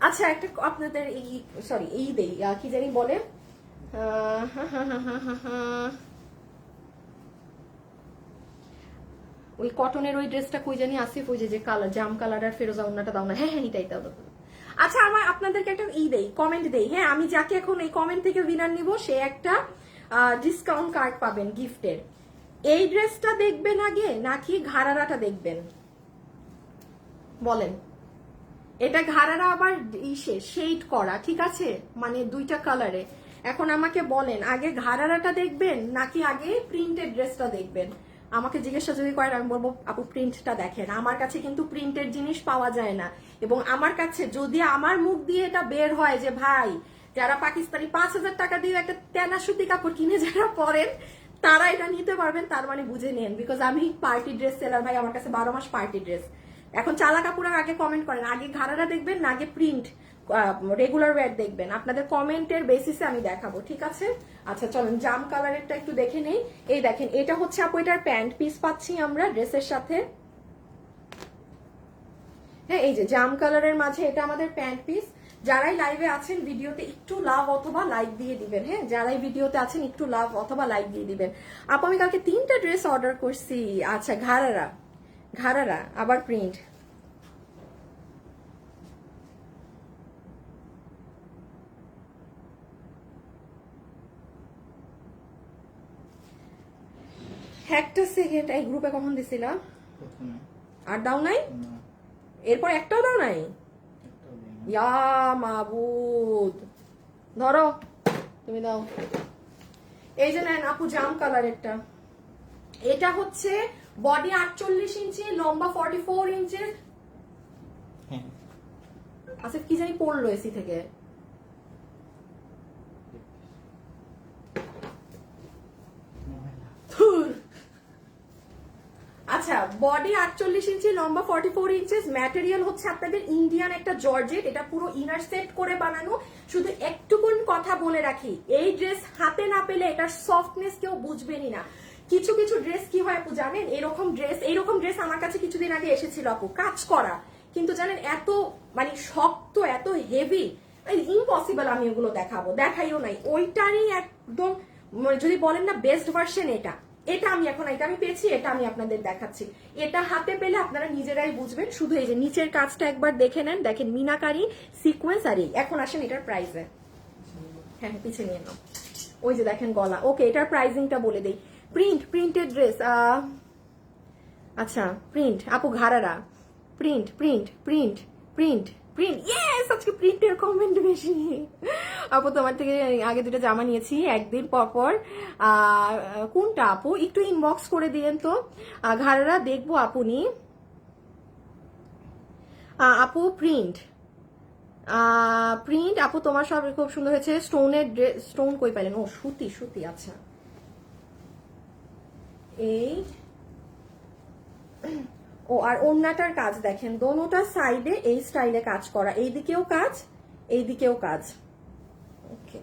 আচ্ছা একটা আপনাদের এই সরি এই দেই, কি জানি বলে, ওই কটনের ওই ড্রেসটা কই জানি আসিফ, ওই যে কালার জাম কালার আর ফেরোজা ওন্নাটা দাও না। হ্যাঁ হ্যাঁ এটাই দাও। আচ্ছা আমার আপনাদেরকে একটা দেই, কমেন্ট দেই। হ্যাঁ, আমি যাকে এখন এই কমেন্ট থেকে উইনার নিব, সে একটা ডিসকাউন্ট কার্ড পাবেন গিফটের। এই ড্রেসটা দেখবেন আগে নাকি ঘাড়ারাটা দেখবেন বলেন? এটা ঘাড়ারা আবার ইসে শেড করা, ঠিক আছে, মানে দুইটা কালারে। এখন আমাকে বলেন, আগে ঘাড়ারাটা দেখবেন নাকি আগে প্রিন্টেড ড্রেসটা দেখবেন? আমাকে জিজ্ঞাসা যদি করেন আমি বলবো আপু প্রিন্টটা দেখেন। আমার কাছে কিন্তু প্রিন্টের জিনিস পাওয়া যায় না, এবং আমার কাছে যদি আমার মুখ দিয়ে এটা বের হয় যে ভাই যারা পাকিস্তানি 5,000 টাকা দিয়ে একটা তেনা সুতি কাপড় কিনে যারা পরেন তারা এটা নিতে পারবেন, তার মানে বুঝে নেন। বিকজ আমি পার্টি ড্রেস সেলার ভাই, আমার কাছে 12 মাস পার্টি ড্রেস। এখন চালা কাপড় আগে কমেন্ট করেন, আগে ঘাড়ারা দেখবেন না আগে প্রিন্ট রেগুলার ওয়্যার দেখবেন, আপনাদের কমেন্টের বেসিসে আমি দেখাবো, ঠিক আছে? আচ্ছা চলেন জাম কালারেরটা একটু দেখে নেই। এই দেখেন এটা হচ্ছে আপু এটার প্যান্ট পিস পাচ্ছি আমরা ড্রেসের সাথে। হ্যাঁ এই যে জাম কালারের মাঝে এটা আমাদের প্যান্ট পিস। যারাই লাইভে আছেন ভিডিওতে একটু লাভ অথবা লাইক দিয়ে দিবেন। হ্যাঁ যারাই ভিডিওতে আছেন একটু লাভ অথবা লাইক দিয়ে দিবেন। আপু আমি কালকে 3টা ড্রেস অর্ডার করছি। আচ্ছা ঘাড়ারা, ঘাড়ারা আবার প্রিন্ট। একটা সেকেন্ড, এই গ্রুপে কখন দিছিলা? প্রথমে আর দাও নাই? না, এরপর একটাও দাও নাই? একটাও দিই না। ইয়া মাবুদ, ধরো তুমি দাও। এই যে নেন আপু জাম কালারেরটা। এটা হচ্ছে বডি 48 ইঞ্চি, লম্বা 44 ইঞ্চি। হ্যাঁ আচ্ছা কি জানি পড়লো এসি থেকে। ময়লা। ধুর। আচ্ছা বডি 48 ইঞ্চি, লম্বা 44 ইঞ্চেস, ম্যাটেরিয়াল হচ্ছে আপনাদের ইন্ডিয়ান একটা জর্জেট, এটা পুরো ইনার সেট করে বানানো। শুধু একটুকুন কথা বলে রাখি, এই ড্রেস হাতে না পেলে এটার সফটনেস কেউ বুঝবেনই না। কিছু কিছু ড্রেস কি হয় আপু জানেন, এরকম ড্রেস আমার কাছে কিছুদিন আগে এসেছিল আপু, কাজ করা, কিন্তু জানেন এত মানে শক্ত, এত হেভি, ইম্পসিবল আমি ওগুলো দেখাবো, দেখাইও নাই। ওইটারই একদম যদি বলেন না বেস্ট ভার্সন এটা, এটা আমি এখন এটা আমি পেয়েছি, এটা আমি আপনাদের দেখাচ্ছি। এটা হাতে পেলে আপনারা নিজেরাই বুঝবেন। শুধু এই যে নিচের কাজটা একবার দেখে নেন, দেখেন মিনাকারি সিকোয়েন্স। আর এই এখন আসেন এটার প্রাইসে। হ্যাঁ হ্যাঁ পিছিয়ে নিয়ে নাও। ওই যে দেখেন গলা। ওকে এটার প্রাইসিংটা বলে দেই। Printed dress. আচ্ছা প্রিন্ট আপু ঘাড়ারা, print print print print print. Yes আজকে প্রিন্টের কমেন্ট বেশি। আপু তোমার থেকে আগে দুটো জামা নিয়েছি একদিন পর পর। কোনটা আপু একটু ইনবক্স করে দিয়েন তো। ঘাড়ারা দেখবো আপনি। আপু প্রিন্ট প্রিন্ট আপু তোমার সব খুব সুন্দর হয়েছে। স্টোনের ড্রেস, স্টোন কই পাইলেন? ও সুতি, সুতি। আচ্ছা এই ও আর ওড়নাটার কাজ দেখেন, দোনোটা সাইডে এই স্টাইলে কাজ করা, এইদিকেও কাজ এইদিকেও কাজ। ওকে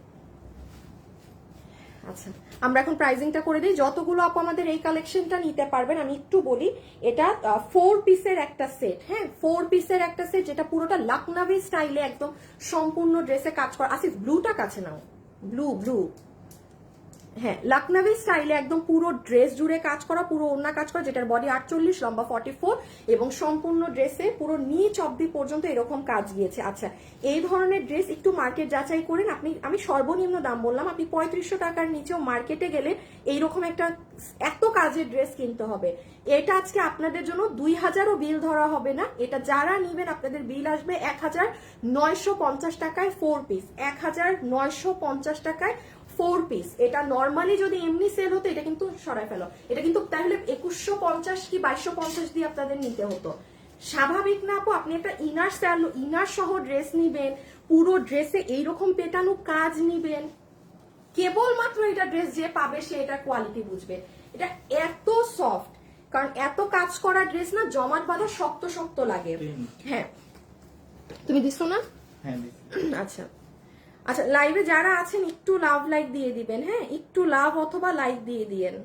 আচ্ছা আমরা এখন প্রাইজিংটা করে দিই। যতগুলো আপু আমাদের এই কালেকশনটা নিতে পারবেন আমি একটু বলি। এটা 4 পিসের একটা সেট। হ্যাঁ 4 পিসের একটা সেট, যেটা পুরোটা লখনভি স্টাইলে একদম সম্পূর্ণ ড্রেসে কাজ করা। আসিফ ব্লুটা কাছে নাও, ব্লু ব্লু। হ্যাঁ লখনভি স্টাইলে একদম পুরো ড্রেস জুড়ে কাজ করা, পুরো ওড়না কাজ করা, যেটার বডি 48, লম্বা 44, এবং সম্পূর্ণ ড্রেসে পুরো নিচ অব্দি পর্যন্ত এরকম কাজ গিয়েছে। আচ্ছা এই ধরনের ড্রেস একটু মার্কেট যাচাই করেন আপনি। আমি সর্বনিম্ন দাম বললাম, আপনি 3500 টাকার নিচেও মার্কেটে গেলে এইরকম একটা এত কাজের ড্রেস কিনতে হবে। এটা আজকে আপনাদের জন্য 2000ও বিল ধরা হবে না। এটা যারা নিবেন আপনাদের বিল আসবে 1950 টাকায় 4 পিস, 1950 টাকায় 4 পিস। এটা নর্মালি যদি এমনি সেল হতো, এটা কিন্তু সরাই ফেলো, এটা কিন্তু তাহলে 2150 কি 2250 দিয়ে আপনাদের নিতে হতো। স্বাভাবিক না আপু? আপনি একটা ইনার সহ ড্রেস নিবেন, পুরো ড্রেসে এইরকম পেটানো কাজ নিবেন, কেবলমাত্র এটা ড্রেস যে পাবে সে এটা কোয়ালিটি বুঝবে। এটা এত সফট, কারণ এত কাজ করা ড্রেস না জমাট বাঁধা শক্ত শক্ত লাগে। হ্যাঁ তুমি দিছো না? হ্যাঁ আচ্ছা আচ্ছা লাইভে যারা আছেন একটু লাভ লাইক দিয়ে দিবেন। হ্যাঁ একটু লাভ অথবা লাইক দিয়ে দিয়েন।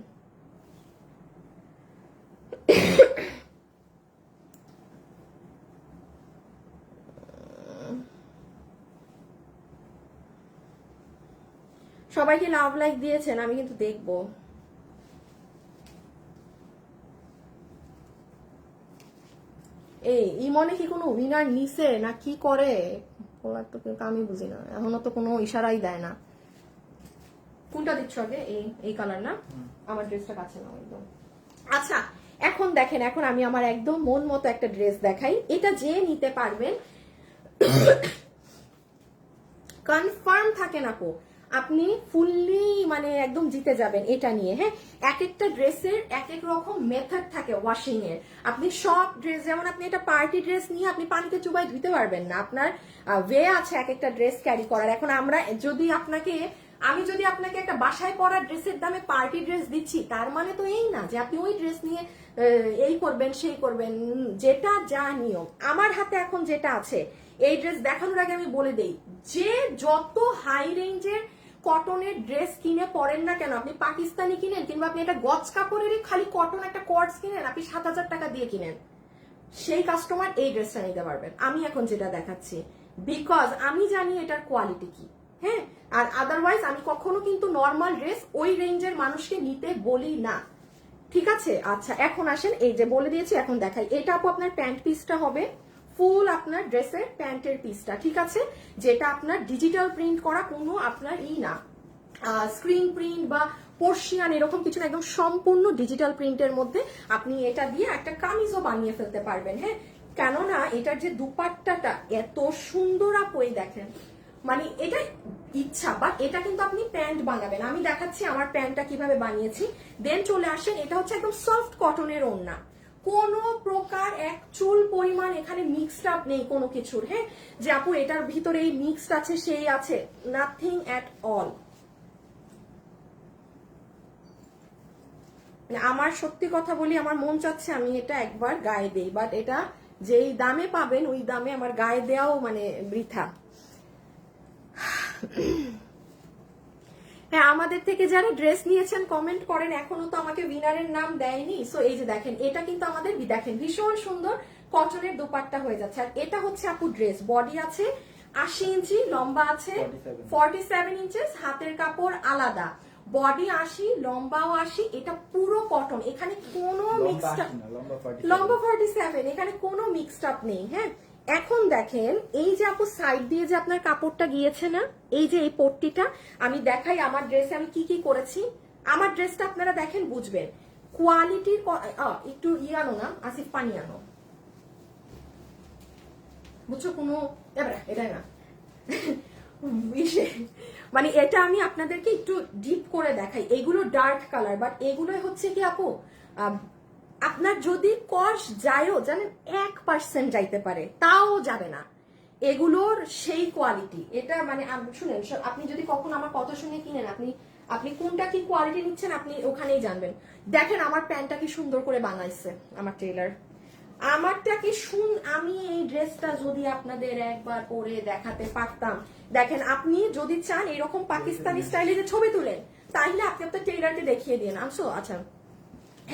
সবাই কি লাভ লাইক দিয়েছেন? আমি কিন্তু দেখবো। এই ইমনে কি কোনো উইনার নিছে না কি করে? ওরা তো আমি বুঝি না, এখনো তো কোনো ইশারাই দেয় না। কোনটা দিচ্ছ আগে? এই কালার না? আমার ড্রেসটা কাছে নাও একদম। আচ্ছা এখন দেখেন, এখন আমি আমার একদম মন মতো একটা ড্রেস দেখাই। এটা যে নিতে পারবেন কনফার্ম থাকেন আপু, আপনি ফুললি মানে একদম জিতে যাবেন এটা নিয়ে। হ্যাঁ, এক একটা ড্রেসের এক এক রকম মেথড থাকে ওয়াশিং এর। আপনি সব ড্রেস, যেমন আপনি এটা পার্টি ড্রেস নিয়ে আপনি পানিতে চুবাই ধুতে পারবেন না, আপনার ওয়ে আছে এক একটা ড্রেস ক্যারি করার। এখন আমি যদি আপনাকে একটা বাসায় পরা ড্রেসের দামে পার্টি ড্রেস দিচ্ছি, তার মানে তো এই না যে আপনি ওই ড্রেস নিয়ে এই করবেন সেই করবেন। যেটা যা নিয়ম, আমার হাতে এখন যেটা আছে, এই ড্রেস দেখানোর আগে আমি বলে দেই, যে যত হাই রেঞ্জের কটনের ড্রেস কিনে পরেন না কেন, আপনি পাকিস্তানি কিনেন কিংবা আপনি একটা গজ কাপড়েরই খালি কটন একটা কোয়ার্টস কিনেন, আপনি 7,000 টাকা দিয়ে কিনেন, সেই কাস্টমার এই ড্রেসটা নিতে পারবেন আমি এখন যেটা দেখাচ্ছি, বিকজ আমি জানি এটার কোয়ালিটি কি। হ্যাঁ, আর আদারওয়াইজ আমি কখনো কিন্তু নর্মাল ড্রেস ওই রেঞ্জের মানুষকে নিতে বলি না, ঠিক আছে? আচ্ছা, এখন আসেন, এই যে বলে দিয়েছি, এখন দেখাই। এটা আপু আপনার প্যান্ট পিসটা হবে, ফুল আপনার ড্রেসের প্যান্টের পিসটা, ঠিক আছে? যেটা আপনার ডিজিটাল প্রিন্ট করা, কোনো আপনার না স্ক্রিন প্রিন্ট বা পোর্শিয়ান এরকম কিছু না, একদম সম্পূর্ণ ডিজিটাল প্রিন্টের মধ্যে আপনি এটা দিয়ে একটা কামিজও বানিয়ে ফেলতে পারবেন। হ্যাঁ, কেননা এটার যে দুপাট্টাটা এত সুন্দর আপু, এই দেখেন, মানে এটা ইচ্ছা, বাট এটা কিন্তু আপনি প্যান্ট বানাবেন। আমি দেখাচ্ছি আমার প্যান্টটা কিভাবে বানিয়েছি, দেন চলে আসেন। এটা হচ্ছে একদম সফট কটনের ওড়না, কোনো প্রকার এক চুল পরিমাণ এখানে মিক্সড আপ নেই কোনো কিছুর। হ্যাঁ, যে আপু এটার ভিতরে এই মিক্সড আছে সেই আছে, নাথিং অ্যাট অল। আমার সত্যি কথা বলি, আমার মন চাচ্ছে আমি এটা একবার গায়ে দেই, বাট এটা যেই দামে পাবেন ওই দামে আমার গায়ে দেওয়াও মানে বৃথা। হ্যাঁ, আমাদের থেকে যারা ড্রেস নিয়েছেন কমেন্ট করেন, এখনো তো আমাকে উইনারের নাম দেয়নি। সো এই যে দেখেন, এটা কিন্তু আমাদের দেখেন ভীষণ সুন্দর কটনের দোপাট্টা হয়ে যাচ্ছে। আর এটা হচ্ছে আপু ড্রেস, বডি আছে 80 ইঞ্চি, লম্বা আছে 47 ইঞ্চেস, হাতের কাপড় আলাদা, বডি 80, লম্বাও 80, এটা পুরো কটন, এখানে কোনো মিক্সড আপ, লম্বা 47, এখানে কোনো মিক্সড আপ নেই। হ্যাঁ, এখন দেখেন এই যে আপু সাইড দিয়ে যে আপনার কাপড়টা গিয়েছে না, এই যে এই পট্টিটা, আমি দেখাই আমার ড্রেসে আমি কি কি করেছি। আমার ড্রেসটা আপনারা দেখেন বুঝবেন কোয়ালিটির। একটু আনো না আসিফ, পানি আনো, বুঝছো? কোনো এটাই না মানে এটা আমি আপনাদেরকে একটু ডিপ করে দেখাই। এগুলো ডার্ক কালার, বাট এগুলো হচ্ছে কি আপু, আপনার যদি কস যায়ও জানেন 1% যাইতে পারে, তাও যাবে না, এগুলোর সেই কোয়ালিটি। এটা মানে শুনেন, আপনি যদি কখনো আমার কথা শুনে কিনেন, আপনি কোনটা কি কোয়ালিটি নিচ্ছেন আপনি ওখানেই জানবেন। দেখেন আমার প্যান্টটা কি সুন্দর করে বানাইছে আমার টেইলার, আমারটা কি আমি এই ড্রেসটা যদি আপনাদের একবার পরে দেখাতে পারতাম। দেখেন, আপনি যদি চান এরকম পাকিস্তানি স্টাইলে যে ছবি তুলেন, তাহলে আপনি আপনার টেইলারকে দেখিয়ে দিন। আনছো? আচ্ছা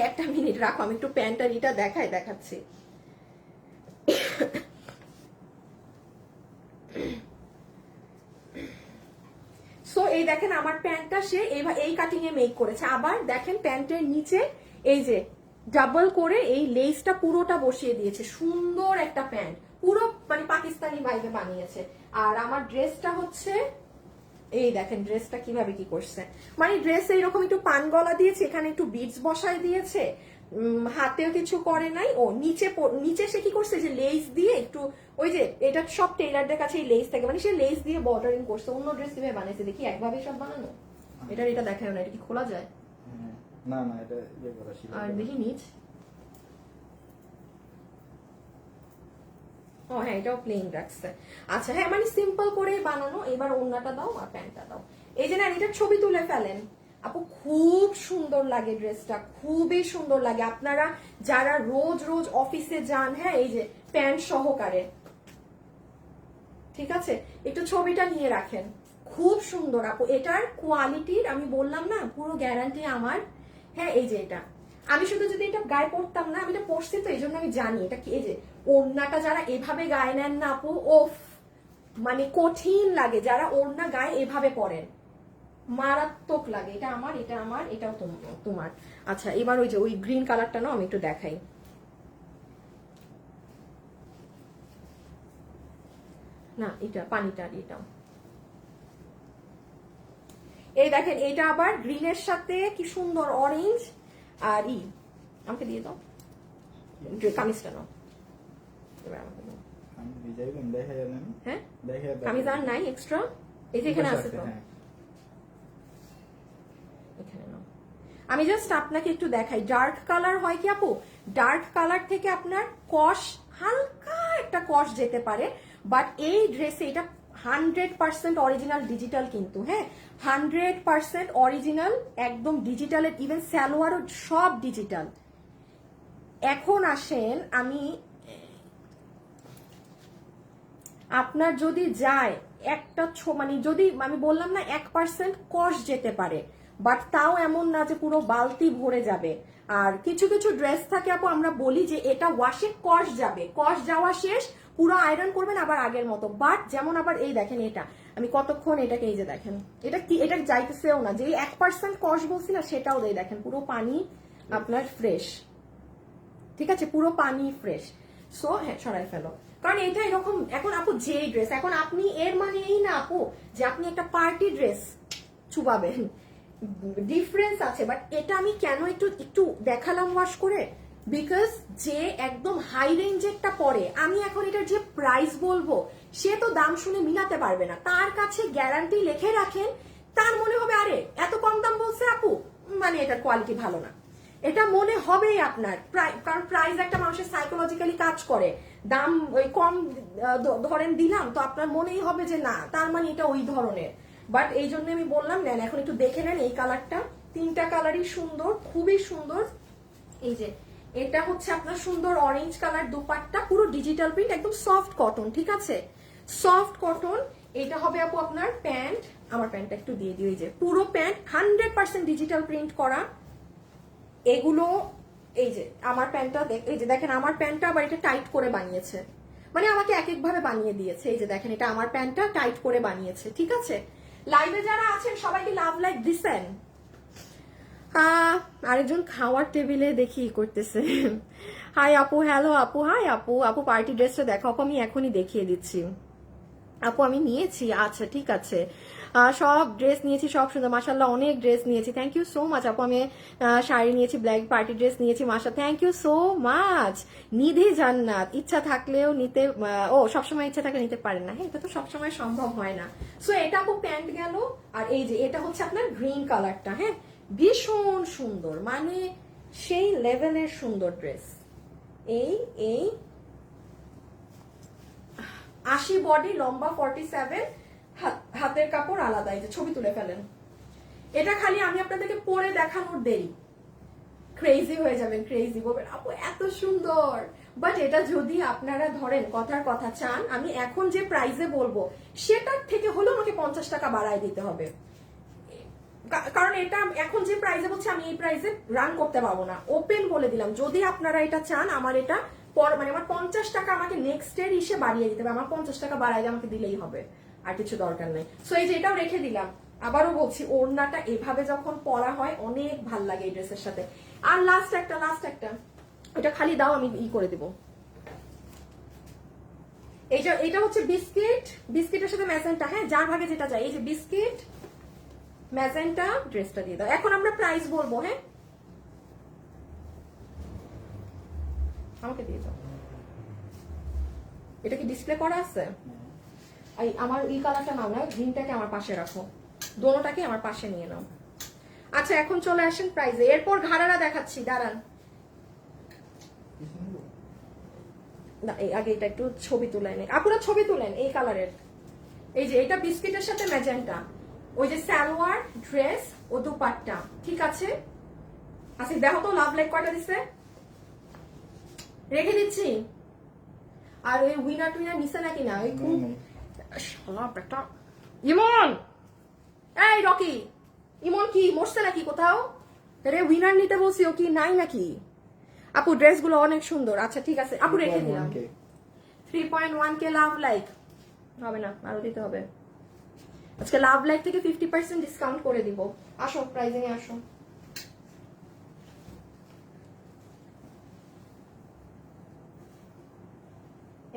একটা মিনিট রাখো, আমি একটু প্যান্টটা এটা দেখাচ্ছি। সো এই দেখেন আমার প্যান্টটা সে এই কাটিং এ মেক করেছে। আবার দেখেন প্যান্টের নিচে এই যে ডাবল করে এই লেসটা পুরোটা বসিয়ে দিয়েছে, সুন্দর একটা প্যান্ট, পুরো মানে পাকিস্তানি ভাইবে বানিয়েছে। আর আমার ড্রেসটা হচ্ছে এই দেখেন, ড্রেসটা কিভাবে কি করছে, মানে ড্রেস এইরকম একটু পান গলা দিয়েছে, এখানে একটু বিটস বসায় দিয়েছে, হাতেও কিছু করে নাই। ও নিচে সে কি করছে, যে লেস দিয়ে একটু, ওই যে এটা সব টেইলারদের কাছে এই লেস থাকে, মানে সে লেস দিয়ে বর্ডারিং করছে। অন্য ড্রেস কিভাবে বানাইছে দেখি, একভাবে সব বানানো। এটা দেখায় না, এটা কি খোলা যায়? না না, এটা ইয়ে করা ছিল। আর দেখি নিচ, ও হ্যাঁ, এটাও প্লেন রাখছে। আচ্ছা হ্যাঁ, মানে সিম্পল করে বানানো। এবার ওড়নাটা দাও আর প্যান্টটা দাও। এই যে না, এটার ছবি তুলে ফেলেন আপু, খুব সুন্দর লাগে ড্রেসটা, খুবই সুন্দর লাগে। আপনারা যারা রোজ রোজ অফিসে যান, হ্যাঁ, এই যে প্যান্ট সহকারে, ঠিক আছে, একটু ছবিটা নিয়ে রাখেন, খুব সুন্দর আপু। এটার কোয়ালিটির আমি বললাম না, পুরো গ্যারান্টি আমার। হ্যাঁ, এই যে এটা আমি শুধু যদি এটা গায়ে পরতাম না, আমি এটা পরছি তো এই জন্য আমি জানি এটা কি। এই যে ওড়নাটা যারা এভাবে গায়ে নেন না আপু, ওফ, মানে কঠিন লাগে। যারা ওড়না গায়ে এভাবে পরেন মারাত্মক লাগে। এটা আমার, এটাও তোমার। আচ্ছা এবার ওই যে ওই গ্রিন কালারটা নাও, আমি একটু দেখাই। না এটা পানিটা, এটাও এই দেখেন, এটা আবার গ্রিনের সাথে কি সুন্দর অরেঞ্জ। আর আমাকে দিয়ে দাও কামিজটা নাও, এবার আমাকে দাও। হ্যাঁ, কামিজ আর নাই এক্সট্রা, এই যে এখানে আছে তো। আমি জাস্ট আপনাকে একটু দেখাই, ডার্ক কালার হয় কি আপু, ডার্ক কালার থেকে আপনার কস, হালকা একটা কস যেতে পারে, বাট এই ড্রেসে এটা 100% অরিজিনাল ডিজিটাল কিন্তু, হ্যাঁ 100% অরিজিনাল, একদম ডিজিটালের, ইভেন সালোয়ারও সব ডিজিটাল। এখন আসেন, আমি আপনার যদি যায় একটা মানে যদি আমি বললাম না 1% কস যেতে পারে, বাট তাও এমন না যে পুরো বালতি ভরে যাবে। আর কিছু কিছু ড্রেস থাকে আপু আমরা বলি যে এটা ওয়াশে কস যাবে, কস যাওয়া শেষ, পুরো আয়রন করবেন আবার আগের মতো, বাট যেমন আবার এই দেখেন এটা আমি কতক্ষণ এটাকে, এই যে দেখেন এটা কি, এটা যাইতেছেও না, যে 1% কস বলছি না সেটাও দেয়, দেখেন পুরো পানি আপনার ফ্রেশ, ঠিক আছে পুরো পানি ফ্রেশ। সো হ্যাঁ সরাই ফেলো, কারণ এটা এরকম এখন আপু যে ড্রেস, এখন আপনি এর মানে এই না আপু যে আপনি একটা পার্টি ড্রেস চুবাবেন, ডিফারেন্স আছে। বাট এটা আমি কেন একটু একটু দেখালাম ওয়াশ করে, বিকজ যে একদম হাই রেঞ্জেরটা পরে, আমি এখন এটার যে প্রাইস বলবো সে তো দাম শুনে মিলাতে পারবে না, তার কাছে গ্যারান্টি লিখে রাখেন, তার মনে হবে আরে এত কম দাম বলছে আপু, মানে এটার কোয়ালিটি ভালো না, এটা মনে হবেই আপনার। কারণ প্রাইস একটা মানুষের সাইকোলজিক্যালি কাজ করে, দাম ওই কম ধরেন দিলাম তো আপনার মনেই হবে যে না, তার মানে এটা ওই ধরনের। বাট এই জন্য আমি বললাম নেন, এখন একটু দেখে নেন এই কালারটা, তিনটা কালারই সুন্দর, খুবই সুন্দর। এই যে এটা হচ্ছে আপনার সুন্দর অরেঞ্জ কালার দুপাট্টা, পুরো ডিজিটাল প্রিন্ট, একদম সফট কটন, ঠিক আছে সফট কটন। এটা হবে আপু আপনার প্যান্ট, আমার প্যান্টটা একটু দিয়ে দিই, এই যে পুরো প্যান্ট 100% ডিজিটাল প্রিন্ট করা এগুলো। এই যে আমার প্যান্টটা, এই যে দেখেন আমার প্যান্টটা আবার এটা টাইট করে বানিয়েছে, মানে আমাকে এক এক ভাবে বানিয়ে দিয়েছে। এই যে দেখেন এটা আমার প্যান্টটা টাইট করে বানিয়েছে, ঠিক আছে। লাইভে যারা আছেন সবাইকে লাভ লাইক দিছেন। আরেকজন খাওয়ার টেবিলে দেখি করতেছে। হাই আপু, হ্যালো আপু, হাই আপু, আপু পার্টি ড্রেসটা দেখো আপু, আমি এখনই দেখিয়ে দিচ্ছি আপু, আমি নিয়েছি, আচ্ছা ঠিক আছে, সব ড্রেস নিয়েছি, সব সুন্দর মাশাল্লাহ, অনেক ড্রেস নিয়েছি, থ্যাংক ইউ সো মাচ আপু। আমি শাড়ি নিয়েছি, ব্ল্যাক পার্টি ড্রেস নিয়েছি, মাশা থ্যাংক ইউ সো মাচ। নিধি জান্নাত, ইচ্ছা থাকলেও নিতে, ও সবসময় ইচ্ছা থাকলে নিতে পারেন না, হ্যাঁ এটা তো সবসময় সম্ভব হয় না। সো এটা আপু প্যান্ট গেল, আর এই যে এটা হচ্ছে আপনার গ্রিন কালারটা, হ্যাঁ ভীষণ সুন্দর, মানে সেই লেভেলের সুন্দর ড্রেস। এই এই 80 বডি, লম্বা 47, হাতের কাপড় আলাদা, এই যে ছবি তুলে ফেলেন। এটা খালি আমি আপনাদেরকে পরে দেখানোর দেরি, ক্রেজি হয়ে যাবেন, ক্রেজি বলবেন আপু এত সুন্দর। বাট এটা যদি আপনারা ধরেন কথার কথা চান, আমি এখন যে প্রাইসে বলবো সেটার থেকে হলেও আমাকে 50 টাকা বাড়ায় দিতে হবে, কারণ এটা এখন যে প্রাইসে বলছি আমি এই প্রাইসে রান করতে পারবো না, ওপেন বলে দিলাম। যদি আপনারা এটা চান আমার এটা মানে আমার 50 টাকা আমাকে নেক্সট এর ইসে বাড়িয়ে দিতে হবে, আমার 50 টাকা বাড়াই আমাকে দিলেই হবে, আর কিছু দরকার নেই। সো এই যে এটাও রেখে দিলাম, আবারও বলছি ওড়নাটা এভাবে যখন পরা হয় অনেক ভাল লাগে এই ড্রেসের সাথে। আর লাস্ট একটা এটা খালি দাও, আমি ই করে দেবো। এটা হচ্ছে বিস্কিট, বিস্কিটের সাথে ম্যাজেন্টা, হ্যাঁ যার ভাগে যেটা চাই, এই যে বিস্কিট ম্যাজেন্টা ড্রেসটা দিয়ে দাও। এখন আমরা প্রাইস বলবো, হ্যাঁ আমাকে দিয়ে দাও। এটা কি ডিসপ্লে করা আছে? আমার এই কালারটা নাও না, গ্রিনটাকে আমার পাশে রাখো, দোনোটাকে আমার পাশে নিয়ে নাও। আচ্ছা এখন চলে আসেন প্রাইজে, এরপর ঘাড়ারা দেখাচ্ছি, দাঁড়ান না, এই আগে এটা একটু ছবি তুলেন, আপনারা ছবি তুলেন এই কালারের। এই যে এটা বিস্কিটের সাথে ম্যাজেন্টা, ওই যে সালোয়ার ড্রেস ও দুপাট্টা, ঠিক আছে। আচ্ছা দেখো তো লাভ লাইক কয়টা দিছে, রেখে দিচ্ছি। আর ওই উইনার টুইনার নিছে নাকি না, ওই একটা ইমন, এই রকি ইমন কি মরছে নাকি কোথাও রে, উইনার নিতে বলছি, ও কি নাই নাকি? আপু ড্রেসগুলো অনেক সুন্দর, আচ্ছা ঠিক আছে আপু রেখে দিলাম। 3.1K লাভ লাইক হবে না, আরো দিতে হবে। আজকে লাভ লাইক থেকে 50% ডিসকাউন্ট করে দিব, আসো প্রাইজিং এ আসো।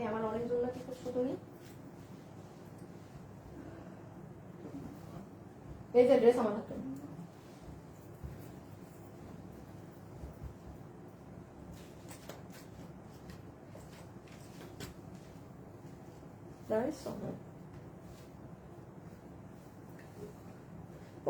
আমার অনেক জন্য কি করছো তুমি, এই যে ড্রেস আমার হাতে,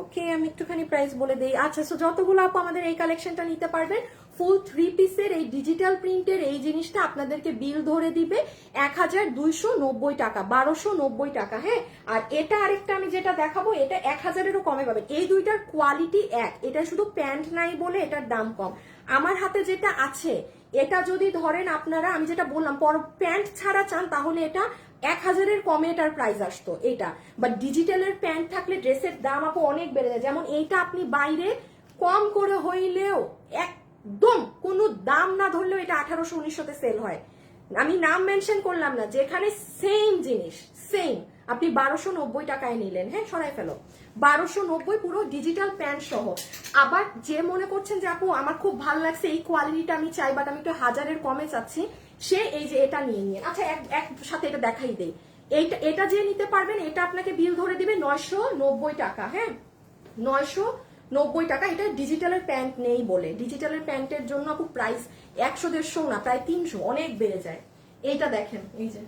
ওকে, আমি একটুখানি প্রাইস বলে দিই। আচ্ছা, সো যতগুলো আপু আমাদের এই কালেকশনটা নিতে পারবেন, ফুল 3 পিসের এই ডিজিটাল প্রিন্টের এই জিনিসটা আপনাদেরকে বিল ধরে দিবে 1290 টাকা, 1290 টাকা। হ্যাঁ, আর এটা আরেকটা আমি যেটা দেখাবো, এটা 1000-এরও কমে পাবেন। এই দুইটার কোয়ালিটি এক, এটা শুধু প্যান্ট নাই বলে এটার দাম কম। আমার হাতে যেটা আছে, এটা যদি ধরেন আপনারা, আমি যেটা বললাম, প্যান্ট ছাড়া চান, তাহলে এটা 1000-এর কমে এটার প্রাইস আসতো এটা। বাট ডিজিটালের প্যান্ট থাকলে ড্রেসের দাম আপু অনেক বেড়ে যায়। যেমন এইটা আপনি বাইরে কম করে হইলেও, একদম কোনো দাম না ধরলেও এটা 1800-1900-তে সেল হয়। আমি নাম মেনশন করলাম না, যেখানে সেম জিনিস সেম আপনি 1290 টাকায় নিলেন। হ্যাঁ, সরাই ফেলো, 1290 পুরো ডিজিটাল প্যান্ট সহ। আবার যে মনে করছেন যে আপু আমার খুব ভালো লাগছে, এই কোয়ালিটিটা আমি চাই, বাট আমি একটু 1000-এর কমে চাচ্ছি, সে এই যে এটা নিয়ে নিন। আচ্ছা, এক সাথে এটা দেখাই দেই। এটা যে নিতে পারবেন, এটা আপনাকে বিল ধরে দিবে 990 টাকা। হ্যাঁ, 990 টাকা। এটা ডিজিটালের প্যান্ট নেই বলে, ডিজিটালের প্যান্টের জন্য আপু প্রাইস 100-150 না, প্রায় 300, অনেক বেড়ে যায়। এইটা দেখেন, এই যে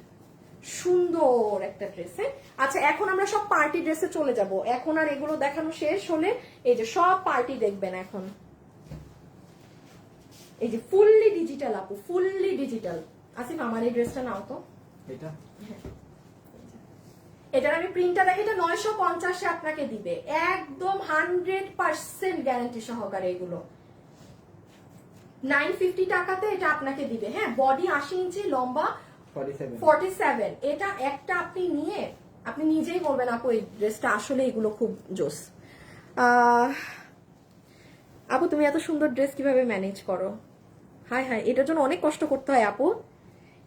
সুন্দর একটা ড্রেসে। আচ্ছা, এখন আমরা সব পার্টি ড্রেসে চলে যাব। এখন আর এগুলো দেখানো শেষ হলে এই যে সব পার্টি দেখবেন এখন। এই যে ফুললি ডিজিটাল আপু, ফুললি ডিজিটাল। আসিফ, আমার এই ড্রেসটা নাও তো। এটা এটার আমি প্রিন্টটা দেখি, এটা 950-এ আপনাকে দিবে, একদম 100% গ্যারান্টি সহকারে। এগুলো 950 টাকাতে এটা আপনাকে দিবে। হ্যাঁ, বডি 80 ইঞ্চি, লম্বা 47। এটা একটা আপনি নিয়ে আপনি নিজেই বলবেন আপু এই ড্রেসটা আসলে এগুলো খুব জোস। আপু তুমি এত সুন্দর ড্রেস কিভাবে ম্যানেজ করো? হাই হাই, এটার জন্য অনেক কষ্ট করতে হয় আপু।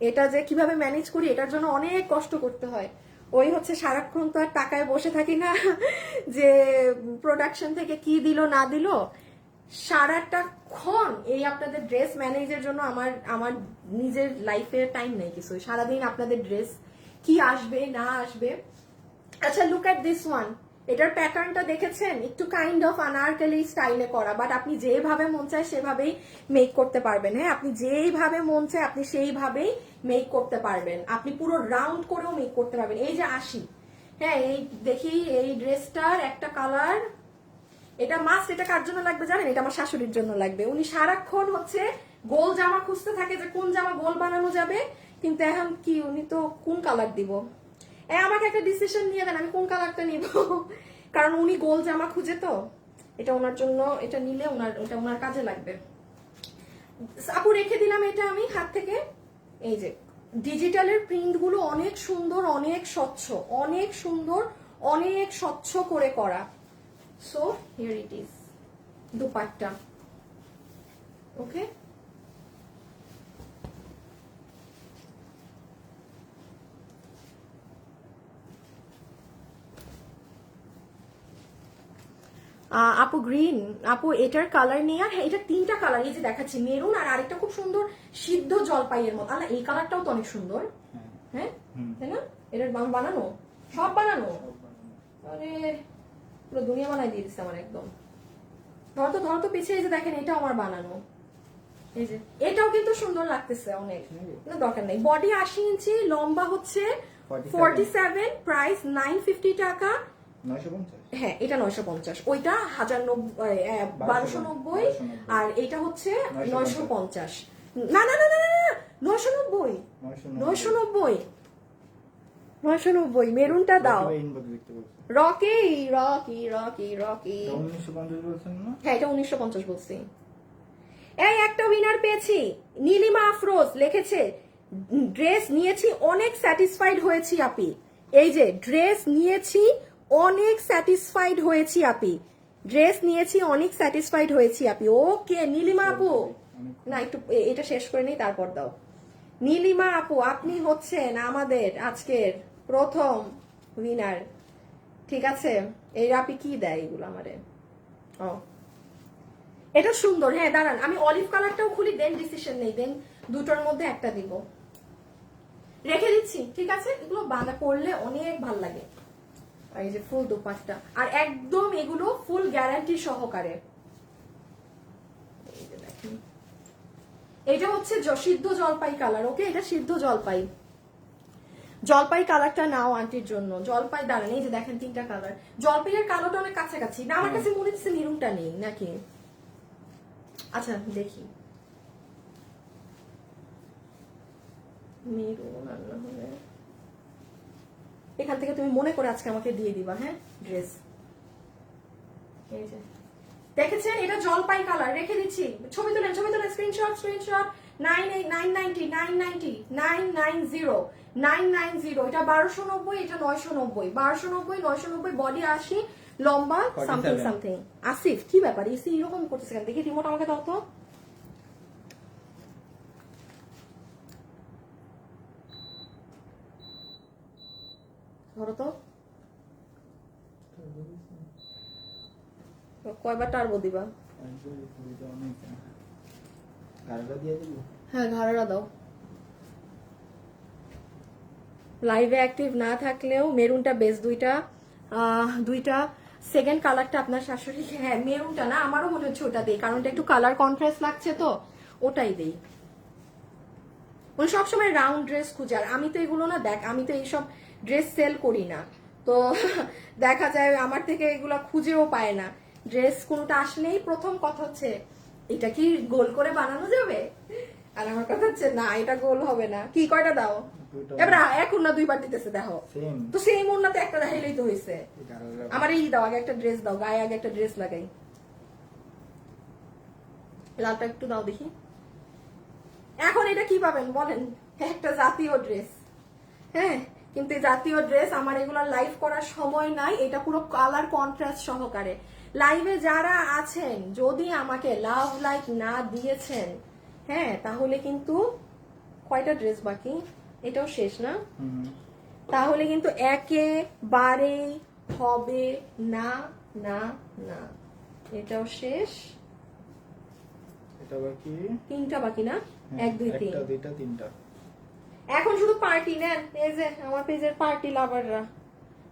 এটা যে কিভাবে ম্যানেজ করি, এটার জন্য অনেক কষ্ট করতে হয়। ওই হচ্ছে সারাক্ষণ তো আর টাকায় বসে থাকি না যে প্রোডাকশন থেকে কি দিল না দিল। সারাটাক্ষণ এই আপনাদের ড্রেস ম্যানেজের জন্য আমার নিজের লাইফের টাইম নেই কিছু। সারাদিন আপনাদের ড্রেস কি আসবে না আসবে। আচ্ছা, লুক এট দিস ওয়ান। এটার প্যাটার্নটা দেখেছেন, একটু কাইন্ড অফ আনারকলি স্টাইলে করা, বাট আপনি যেভাবে মন চায় সেভাবেই মেক করতে পারবেন। হ্যাঁ, আপনি যেইভাবে মন চায় আপনি সেইভাবেই মেক করতে পারবেন। আপনি পুরো রাউন্ড করেও মেক করতে পারবেন। এই যে 80, হ্যাঁ, এই দেখি এই ড্রেসটার একটা কালার, এটা মাস্ট। এটা কার জন্য লাগবে জানেন? এটা আমার শাশুড়ির জন্য লাগবে। উনি সারাক্ষণ হচ্ছে গোল জামা খুঁজতে থাকে যে কোন জামা গোল বানানো যাবে, কিন্তু এখন কি, উনি তো কোন কালার দিব, আমাকে একটা ডিসিশন নিয়ে দেন আমি কোন কালারটা নিব। কারণ উনি গোল জামা খুঁজে, তো এটা ওনার জন্য, এটা নিলে এটা ওনার কাজে লাগবে। আপু রেখে দিলাম এটা আমি হাত থেকে। এই যে ডিজিটালের প্রিন্ট গুলো অনেক সুন্দর, অনেক স্বচ্ছ, অনেক সুন্দর, অনেক স্বচ্ছ করে করা। So here it is dupatta. Okay, আপু গ্রিন, আপু এটার কালার নেই। আর হ্যাঁ, এটা 3টা কালার, এই যে দেখাচ্ছি, মেরুন আর আরেকটা খুব সুন্দর সিদ্ধ জলপাইয়ের মতো। আল্লাহ, এই কালারটাও তো অনেক সুন্দর। হ্যাঁ, তাই না? এটার বানানো, সব বানানো। আরে পুরো দুনিয়া বানাই দিয়ে দিচ্ছে আমার একদম। ধরো তো পিছিয়ে, এই যে দেখেন, এটাও আমার বানানো। এই যে এটাও কিন্তু সুন্দর লাগতেছে অনেক, দরকার নেই। বডি 80 ইঞ্চি, লম্বা হচ্ছে 47, প্রাইস 950 টাকা। 950। হ্যাঁ, এটা 950, ওইটা 1290, আর এটা হচ্ছে 950। না না না না, 990, 990 মেরুনটা দাও। রকি রকি রকি রকি, হ্যাঁ এটা 1950 বলছি। এই একটা উইনার পেয়েছি, নীলিমা আফরোজ লিখেছে, ড্রেস নিয়েছি অনেক স্যাটিসফাইড হয়েছি আপি। এই যে ড্রেস নিয়েছি অনেক স্যাটিসফাইড হয়েছি আপি, ড্রেস নিয়েছি অনেক স্যাটিসফাইড হয়েছি আপি। ওকে নীলিমা আপু, না একটু এটা শেষ করে নিই তারপর দাও। নীলিমা আপু, আপনি হচ্ছেন আমাদের আজকের প্রথম উইনার। ঠিক আছে, এই আপি কি দেয় এগুলো আমারে? ও, এটা সুন্দর। হ্যাঁ দাঁড়ান, আমি অলিভ কালারটাও খুলি, দেন ডিসিশন নেই, দেন দুটোর মধ্যে একটা দিব, রেখে দিচ্ছি। ঠিক আছে, এগুলো বাঁধা পড়লে অনেক ভাল লাগে। এই যে ফুল দুপাট্টা, আর একদম এগুলো ফুল গ্যারান্টি সহকারে। এটা হচ্ছে সিদ্ধ জলপাই কালার। ওকে, এটা সিদ্ধ জলপাই। জলপাই কালারটা নাও আন্টির জন্য। জলপাই দাঁড়ান, এই যে দেখেন 3টা কালার। জলপাইয়ের কালোটা অনেক কাছাকাছি না, আমার কাছে মনে হচ্ছে মেরুনটা নেই নাকি। আচ্ছা দেখি মেরুন আল্লাহ হলে এখান থেকে তুমি মনে করে আজকে আমাকে দিয়ে দিবা। হ্যাঁ ড্রেস এই যে দেখেছেন, এটা জলপাই কালার। রেখে দিচ্ছি, ছবি তুলেন স্ক্রিনশট 990 990 990 এটা 1290, এটা 990, 1290 990, বডি 80, লম্বা সামথিং 47 সামথিং। আসিফ কি ব্যাপার এসি এরকম করতেছে কেন? দেখি রিমোট আমাকে দাও তো। ধরো তো, কয়বার টার্বো দিবা? গাড়িটা দিয়ে দিবো। হ্যাঁ ঘাড়া দাও। লাইভে অ্যাক্টিভ না থাকলেও মেরুনটা বেশ, দুইটা সেকেন্ড কালারটা আপনার শাশুড়ি, হ্যাঁ মেরুনটা না আমারও মনে হচ্ছে ওটা দেই, কারণ এটা একটু কালার কন্ট্রাস্ট লাগছে তো ওটাই দেই। উনি সবসময় রাউন্ড ড্রেস খুঁজে, আর আমি তো এগুলো না, দেখ আমি তো এইসব ড্রেস সেল করি না, তো দেখা যায় আমার থেকে এগুলো খুঁজেও পায় না। ড্রেস কোনটা আসলেই প্রথম কথা হচ্ছে এটা কি গোল করে বানানো যাবে, আর আমার কথা হচ্ছে না এটা গোল হবে না। কি কয়টা দাও এবার? এখন না 2বার দিতেছে দেখো তো, সেম ওন্নাতে একটা দেখাইলেই তো হয়েছে। আমার এই দাও, আগে একটা ড্রেস দাও, গায়ে আগে একটা ড্রেস লাগাই। লালটা একটু দাও দেখি। এখন এটা কি পাবেন বলেন? একটা জাতীয় ড্রেস। হ্যাঁ কিন্তু এই জাতীয় ড্রেস আমার এগুলা লাইভ করার সময় নাই, এটা পুরো কালার কন্ট্রাস্ট সহকারে। লাইভে যারা আছেন যদি আমাকে লাভ লাইক না দিয়েছেন, হ্যাঁ তাহলে কিন্তু কয়টা ড্রেস বাকি, এটাও শেষ না, তাহলে কিন্তু একেবারেই হবে না না না। এটাও শেষ, এটা বাকি 3টা বাকি না, 1 2 3 1টা 2টা 3টা। এখন শুধু পার্টি নেন, এই যে আমার পেজের পার্টি লাভাররা,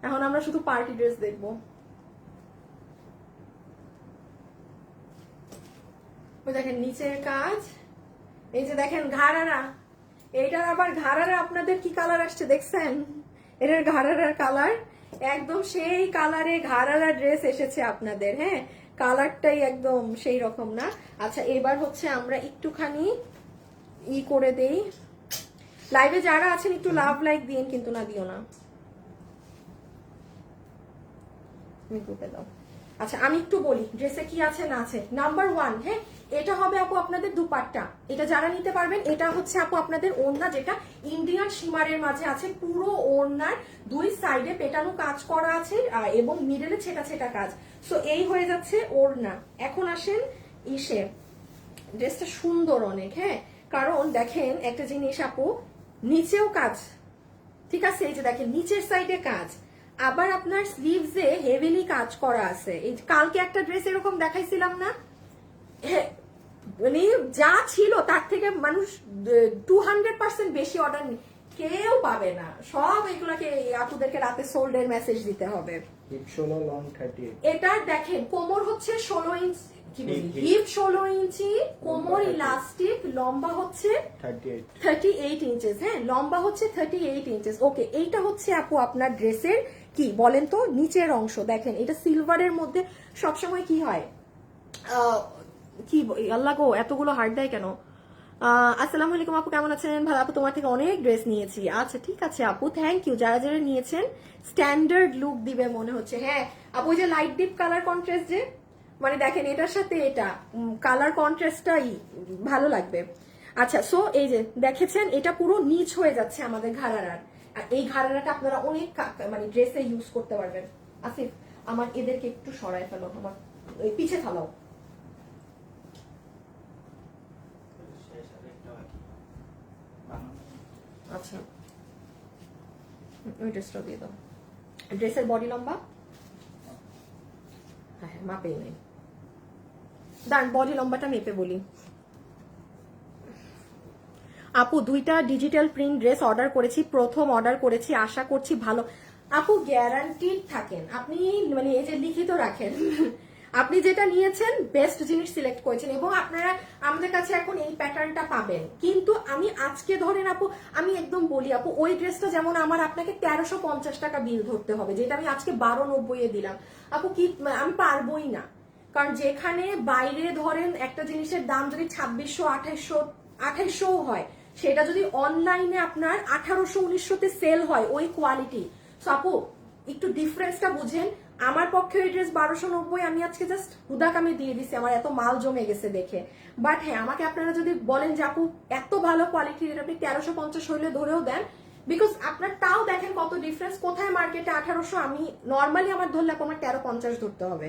এখন আমরা শুধু পার্টি ড্রেস দেখবো। ওই দেখেন নিচের কাজ, এই যে দেখেন ঘাড়ারা, এইটার আবার ঘাড়ারা আপনাদের কি কালার আসছে দেখছেন? এটার ঘাড়ারার কালার একদম সেই কালারে ঘাড়ারা ড্রেস এসেছে আপনাদের। হ্যাঁ কালারটাই একদম সেই রকম না। আচ্ছা এবার হচ্ছে আমরা একটুখানি করে দেই। লাইভে যারা আছেন একটু লাভ লাইক দিন, কিন্তু না দিও না, তুমি গ্রুপে দাও। আচ্ছা আমি একটু বলি ড্রেসে কি আছে না আছে। নাম্বার 1, হ্যাঁ এটা হবে আপু আপনাদের দুপাট্টা, এটা যারা নিতে পারবেন। এটা হচ্ছে আপু আপনাদের ওড়না, যেটা ইন্ডিয়ান শিমারের মাঝে আছে, পুরো ওড়নার 2 সাইডে পেটানো কাজ করা আছে এবং মিডলে ছেটা ছেটা কাজ। সো এই হয়ে যাচ্ছে ওড়না। এখন আসেন ইসে, ড্রেসটা সুন্দর অনেক। হ্যাঁ কারণ দেখেন একটা জিনিস আপু, নিচেও কাজ, ঠিক আছে, এই যে দেখেন নিচের সাইডে কাজ, আবার আপনার স্লিভসে হেভিলি কাজ করা আছে। এই কালকে একটা ড্রেস এরকম দেখাইছিলাম না, মানে যা ছিল তার থেকে মানুষ 200% বেশি অর্ডার কেউ পাবে না। সব এগুলাকে আপুদেরকে রাতে সোল্ডের মেসেজ দিতে হবে। Hip 16 long 38। এটা দেখেন কোমর হচ্ছে 16 ইঞ্চি, কি বলি হিপ 16 ইঞ্চি, কোমর ইলাস্টিক, লম্বা হচ্ছে 38 ইঞ্চেস। হ্যাঁ লম্বা হচ্ছে 38 ইঞ্চেস। ওকে এইটা হচ্ছে আপু আপনার ড্রেসের কি বলেন তো নিচের অংশ। দেখেন এটা সিলভারের মধ্যে সবসময় কি হয়, কি আল্লাহ গো এতগুলো হার্ট দেয় কেন। আসসালামু আলাইকুম আপু, কেমন আছেন? ভালো আপু, তোমার থেকে অনেক ড্রেস নিয়েছি। আচ্ছা ঠিক আছে আপু, থ্যাংক ইউ। যারা যারা নিয়েছেন স্ট্যান্ডার্ড লুক দিবে মনে হচ্ছে। হ্যাঁ আপু যে লাইট ডিপ কালার কন্ট্রাস্ট, যে মানে দেখেন এটার সাথে এটা কালার কন্ট্রাস্টটাই ভালো লাগবে। আচ্ছা সো এই যে দেখেছেন এটা পুরো নিচ হয়ে যাচ্ছে আমাদের ঘাড়ারার, আর এই ঘাড়ারাটা আপনারা অনেক মানে ড্রেসে ইউজ করতে পারবেন। আসিফ আমার এদেরকে একটু সরায় ফেলো, আমার পিছে ফেলাও। আচ্ছা ওই ড্রেসটা দিয়ে দাও। ড্রেসের বডি লম্বা, হ্যাঁ মাপেই নেই, দাঁড়ান বডি লম্বাটা মেপে বলি। আপু 2টা ডিজিটাল প্রিন্ট ড্রেস অর্ডার করেছি, প্রথম অর্ডার করেছি, আশা করছি ভালো। আপু গ্যারান্টিড থাকেন আপনি, মানে এই যে লিখিত রাখেন, আপনি যেটা নিয়েছেন বেস্ট জিনিস সিলেক্ট করেছেন, এবং আপনারা আমাদের কাছে এখন এই প্যাটার্নটা পাবেন। কিন্তু আমি আজকে ধরেন আপু, আমি একদম বলি আপু, ওই ড্রেসটা যেমন আমার আপনাকে 1350 টাকা বিল ধরতে হবে, যেটা আমি আজকে 1290 এ দিলাম আপু, কি আমি পারবোই না। কারণ যেখানে বাইরে ধরেন একটা জিনিসের দাম যদি 2600 2800 হয়, সেটা যদি অনলাইনে আপনার 1800 1900 তে সেল হয় ওই কোয়ালিটি। সো আপু একটু ডিফারেন্সটা বুঝেন। আমার পক্ষে ওই ড্রেস 1290 আমি আজকে জাস্ট হুদাকামে দিয়ে দিছি, আমার এত মাল জমে গেছে দেখে। বাট হ্যাঁ, আমাকে আপনারা যদি বলেন যে আপু এত ভালো কোয়ালিটির আপনি 1350 হইলে ধরেও দেন, বিকজ আপনার তাও দেখেন কত ডিফারেন্স। কোথায় মার্কেটে 1800, আমি নর্মালি আমার ধরলে আমার 1350 ধরতে হবে,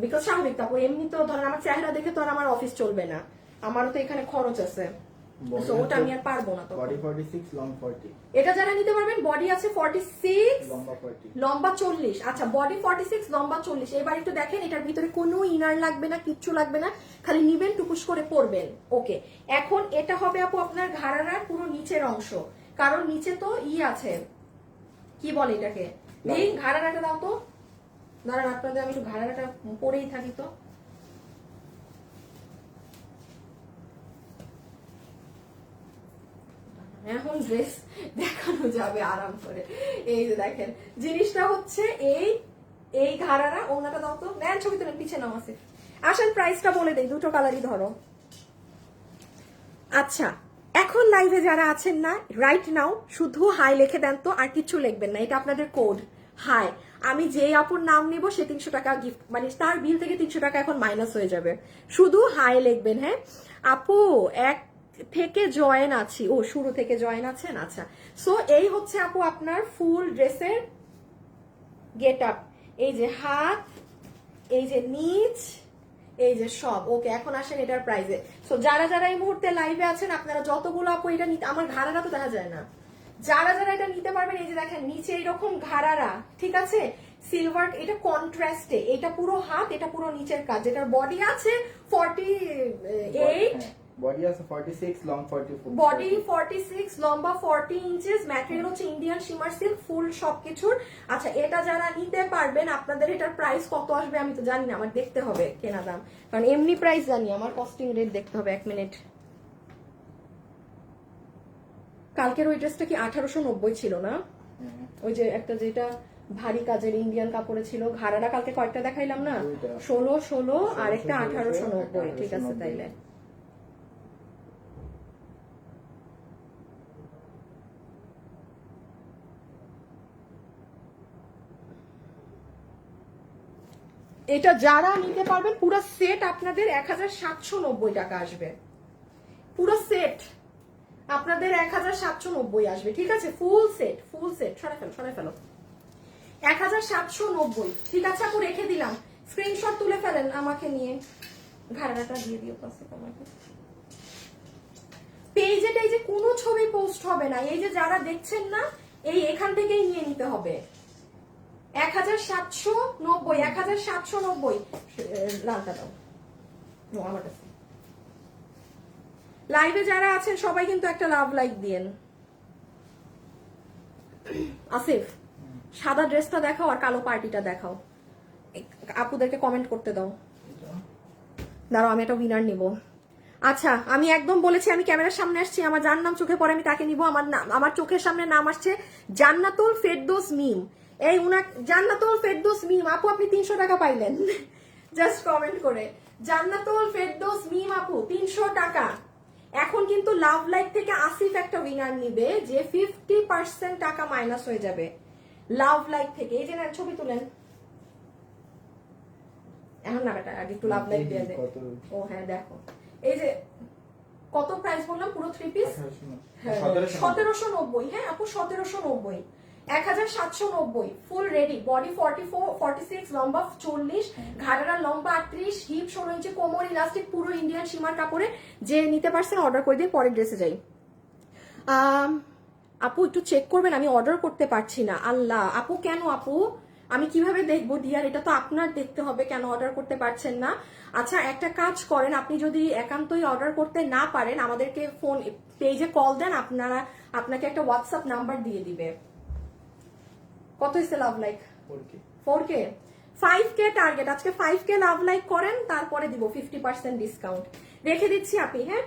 বিকজ স্বাভাবিক আপু। এমনি তো ধরেন আমার চেহারা দেখে তো আর আমার অফিস চলবে না, আমারও তো এখানে খরচ আছে, সো ওটা আমি আর পারবো না। তো বডি 46 লং 40, এটা যারা নিতে পারবেন, বডি আছে 46 লম্বা 40, লম্বা 40। আচ্ছা, বডি 46 লম্বা 40। এবার একটু দেখেন, এটার ভিতরে কোনো ইনার লাগবে না, কিচ্ছু লাগবে না, খালি নিবেন টুকুস করে পরবেন। ওকে, এখন এটা হবে আপু আপনার ঘাড়ার পুরো নিচের অংশ, কারণ নিচে তো আছে, কি বলে এটাকে, এই ঘাড়াটা দাও তো, দাঁড়ান আপনাদের আমি একটু ঘাড়াটা পরেই থাকি তো। এখন ড্রেস দেখানো যাবে আরাম করে। এই যে দেখেন, জিনিসটা হচ্ছে এই ঘাড়ারা, ওনাটা দাও তো, নেন ছবি তুলেন, পিছিয়ে নাও আছে। আসেন প্রাইসটা বলে দেই, দুটো কালারই ধরো। আচ্ছা, এখন লাইভে যারা আছেন না, রাইট নাও শুধু হাই লিখে দেন তো, আর কিছু লিখবেন না, এটা আপনাদের কোড হাই। আমি যে আপুর নাম নিব সে 300 টাকা গিফট, মানে তার বিল থেকে 300 টাকা এখন মাইনাস হয়ে যাবে। শুধু হাই লিখবেন। হ্যাঁ আপু, এক থেকে জয়েন আছি, ও শুরু থেকে জয়েন আছেন, আচ্ছা। সো এই হচ্ছে আপু আপনার ফুল ড্রেসের গেট আপ। এই যে হাত, এই যে নিচ, এই যে সব। ওকে, এখন আসেন এটার প্রাইজে। সো যারা যারা এই মুহূর্তে লাইভে আছেন, আপনারা যতগুলো আপু এটা নিতে, আমার ঘাড়ারা তো দেখা যায় না, যারা যারা এটা নিতে পারবেন, এই যে দেখেন নিচে এইরকম ঘাড়ারা, ঠিক আছে, সিলভার, এটা কন্ট্রাস্টে, এটা পুরো হাত, এটা পুরো নিচের কাজ, যেটার বডি আছে 48, বডি আছে 46 লং 44, বডি 46 লম্বা 40 ইঞ্চেস, ম্যাটেরিয়াল হচ্ছে ইন্ডিয়ান শিমার সিল্ক, ফুল সবকিছুর। আচ্ছা, এটা যারা নিতে পারবেন, আপনাদের এটার প্রাইস কত আসবে আমি তো জানি না, আমার দেখতে হবে কেনা দাম, কারণ এমনি প্রাইস জানি, আমার কস্টিং রেট দেখতে হবে। 1 মিনিট। কালকের ওই ড্রেসটা কি 1890 ছিল না? ওই যে একটা যেটা ভারী কাজের ইন্ডিয়ান কাপড়ে ছিল, ঘাড়াটা কালকে কয়েকটা দেখাইলাম না, 16 আর একটা 1890। ঠিক আছে তাইলে। এটা যারা নিতে পারবেন, পুরো সেট আপনাদের 1790 টাকা আসবে, পুরো সেট আপনাদের 1790 আসবে, ঠিক আছে, ফুল সেট, ফুল সেট। সরাই ফেলো, সরাই ফেলো, 1790। ঠিক আছে আপু, রেখে দিলাম, স্ক্রিনশট তুলে ফেলেন আমাকে নিয়ে, ঘাড়াটা দিয়ে দিও পাশে আমাকে। পেজে টেজে কোনো ছবি পোস্ট হবে না, এই যে যারা দেখছেন না, এই এখান থেকেই নিয়ে নিতে হবে। 1790, 1790। লালটা দাও, আমার কাছে। লাইভে যারা আছেন সবাই কিন্তু একটা লাভ লাইক দিয়েন। আসিফ, সাদা ড্রেসটা দেখাও আর কালো পার্টিটা দেখাও, আপুদেরকে কমেন্ট করতে দাও। দাঁড়াও, আমি একটা উইনার নিব। আচ্ছা, আমি একদম বলেছি, আমি ক্যামেরার সামনে আসছি, আমার যার নাম চোখে পড়ে আমি তাকে নিব। আমার চোখের সামনে নাম আসছে জান্নাতুল ফেরদৌস মিম। এই উনার জান্নাতুল ফেরদৌস মিম আপু, আপনি 300 টাকা পাইলেন জাস্ট কমেন্ট করে। জান্নাতুল ফেরদৌস মিম আপু 300 টাকা। এখন কিন্তু লাভ লাইক থেকে আসিফ একটা উইনার নিবে, যে 50% টাকা মাইনাস হয়ে যাবে লাভ লাইক থেকে। এই যে ছবি তুলেন এখন না বেটা, আগে একটু লাভ লাইক দিয়ে দে। ও হ্যাঁ দেখো, এই যে কত প্রাইস বললাম, পুরো 3 পিস 1790। হ্যাঁ আপু 1790, 1790 ফুল রেডি। বডি 44 46 লম্বা 40, ঘাড়ার লম্বা 38, হিপ 16 ইঞ্চি, কোমর ইলাস্টিক, পুরো ইন্ডিয়ান সীমার কাপড়ে। যে নিতে পারছেন অর্ডার করে দিন, পরের ড্রেসে যাই। আপু একটু চেক করবেন, আমি অর্ডার করতে পারছি না। আল্লাহ আপু, কেন আপু, আমি কিভাবে দেখবো ডিয়ার, এটা তো আপনার দেখতে হবে, কেন অর্ডার করতে পারছেন না। আচ্ছা একটা কাজ করেন, আপনি যদি একান্তই অর্ডার করতে না পারেন, আমাদেরকে ফোন পেজে কল দেন, আপনাকে একটা হোয়াটসঅ্যাপ নাম্বার দিয়ে দিবে। কত হয়েছে love like? 4K। 5K target, আজকে 5K লাভ লাইক করেন, তারপরে দিব 50% ডিসকাউন্ট রেখে দিচ্ছি আপনি। হ্যাঁ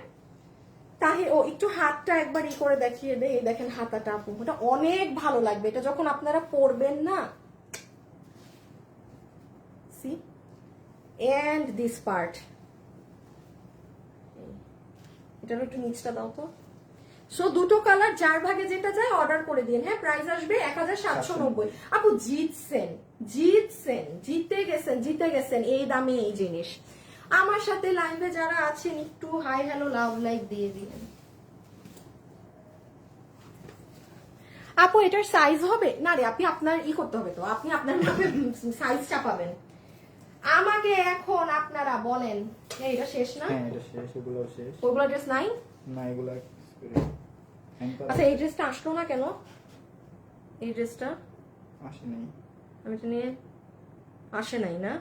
তাহে ও একটু হাতটা একবার ই করে দেখিয়ে দেয়, এই দেখেন হাতাটা আপু, এটা অনেক ভালো লাগবে, এটা যখন আপনারা পরবেন না। সি এন্ড দিস পার্ট, এটার একটু নিচটা দাও তো। সো দুটো কালার যার ভাগে যেটা যায় অর্ডার করে দিন। হ্যাঁ প্রাইস আসবে 1790। আপু জিতছেন, জিতে গেছেন এই দামে এই জিনিস। আমার সাথে লাইভে যারা আছেন একটু হাই হ্যালো লাভ লাইক দিয়ে দিবেন। আপু এটার সাইজ হবে না রে, আপনি আপনার ই করতে হবে তো, আপনি আপনার সাইজ চাপাবেন আমাকে এখন। আপনারা বলেন এটা শেষ না? হ্যাঁ এটা শেষ, এগুলো শেষ। ওগুলো ড্রেস নাই না এগুলো আচ্ছা এই ড্রেসটা আসলো না কেন? এই ড্রেসটা আসে নাই, আমি তো নিয়ে আসে নাই না।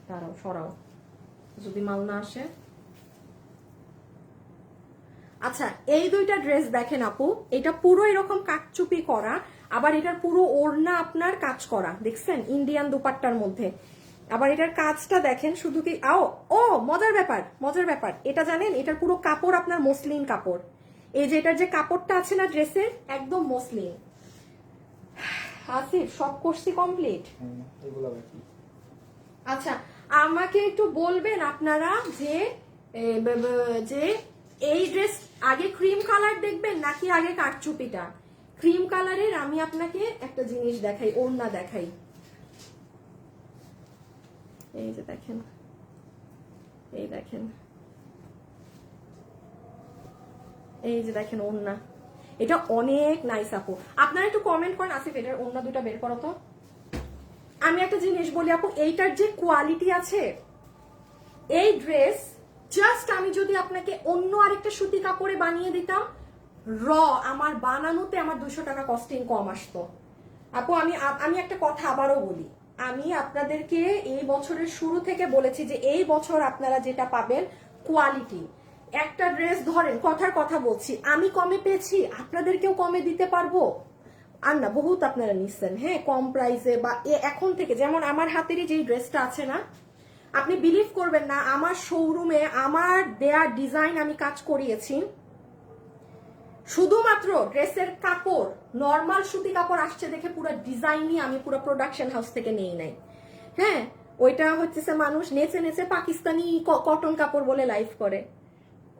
দাঁড়াও সরাও যদি মাল না আসে। আচ্ছা এই দুইটা ড্রেস দেখেন আপু, এটা পুরো এরকম কাটচুপি করা, আবার এটার পুরো ওড়না আপনার কাজ করা, দেখছেন ইন্ডিয়ান দুপাট্টার মধ্যে। আবার এটার কাজটা দেখেন শুধু কি ও মজার ব্যাপার এটা জানেন, এটার পুরো কাপড় আপনার মসলিন কাপড়। এই যে এটার যে কাপড়টা আছে না ড্রেসের, একদম মসলিন। আসিফ সব করছি কমপ্লিট। এগুলো বাকি। আচ্ছা আমাকে একটু বলবেন আপনারা যে যে এই ড্রেস আগে ক্রিম কালার দেখবেন নাকি আগে কাটচুপিটা? ক্রিম কালারের আমি আপনাকে একটা জিনিস দেখাই, ওড়না দেখাই। এই যে দেখেন, এই দেখেন, এই যে দেখেন ওড়না, এটা অনেক নাইস আপু। আপনারা একটু কমেন্ট করেন আসিফ এটার ওড়না দুটা বের করো তো। আমি একটা জিনিস বলি আপু, এইটার যে কোয়ালিটি আছে, এই ড্রেস জাস্ট আমি যদি আপনাকে অন্য আরেকটা সুতি কাপড়ে বানিয়ে দিতাম, আমার বানানোতে আমার 200 টাকা কস্টিং কম আসতো। আপু আমি একটা কথা আবারও বলি, আমি আপনাদেরকে এই বছরের শুরু থেকে বলেছি যে এই বছর আপনারা যেটা পাবেন কোয়ালিটি। একটা ড্রেস ধরেন, কথার কথা বলছি, আমি কমে পেয়েছি, আপনাদেরকেও কমে দিতে পারবো। আর না বহুত আপনারা নিচ্ছেন হ্যাঁ কম প্রাইসে, বা এখন থেকে যেমন আমার হাতেরই যে ড্রেসটা আছে না, আপনি বিলিভ করবেন না, আমার শোরুমে আমার দেয়া ডিজাইন আমি কাজ করিয়েছি। শুধুমাত্র ড্রেসের কাপড় নরমাল সুতি কাপড় আসছে দেখে পুরো ডিজাইনই আমি পুরো প্রোডাকশন হাউস থেকে নিয়ে নাই। হ্যাঁ ওইটা হচ্ছে মানুষ নেচে নেচে পাকিস্তানি কটন কাপড় বলে লাইভ করে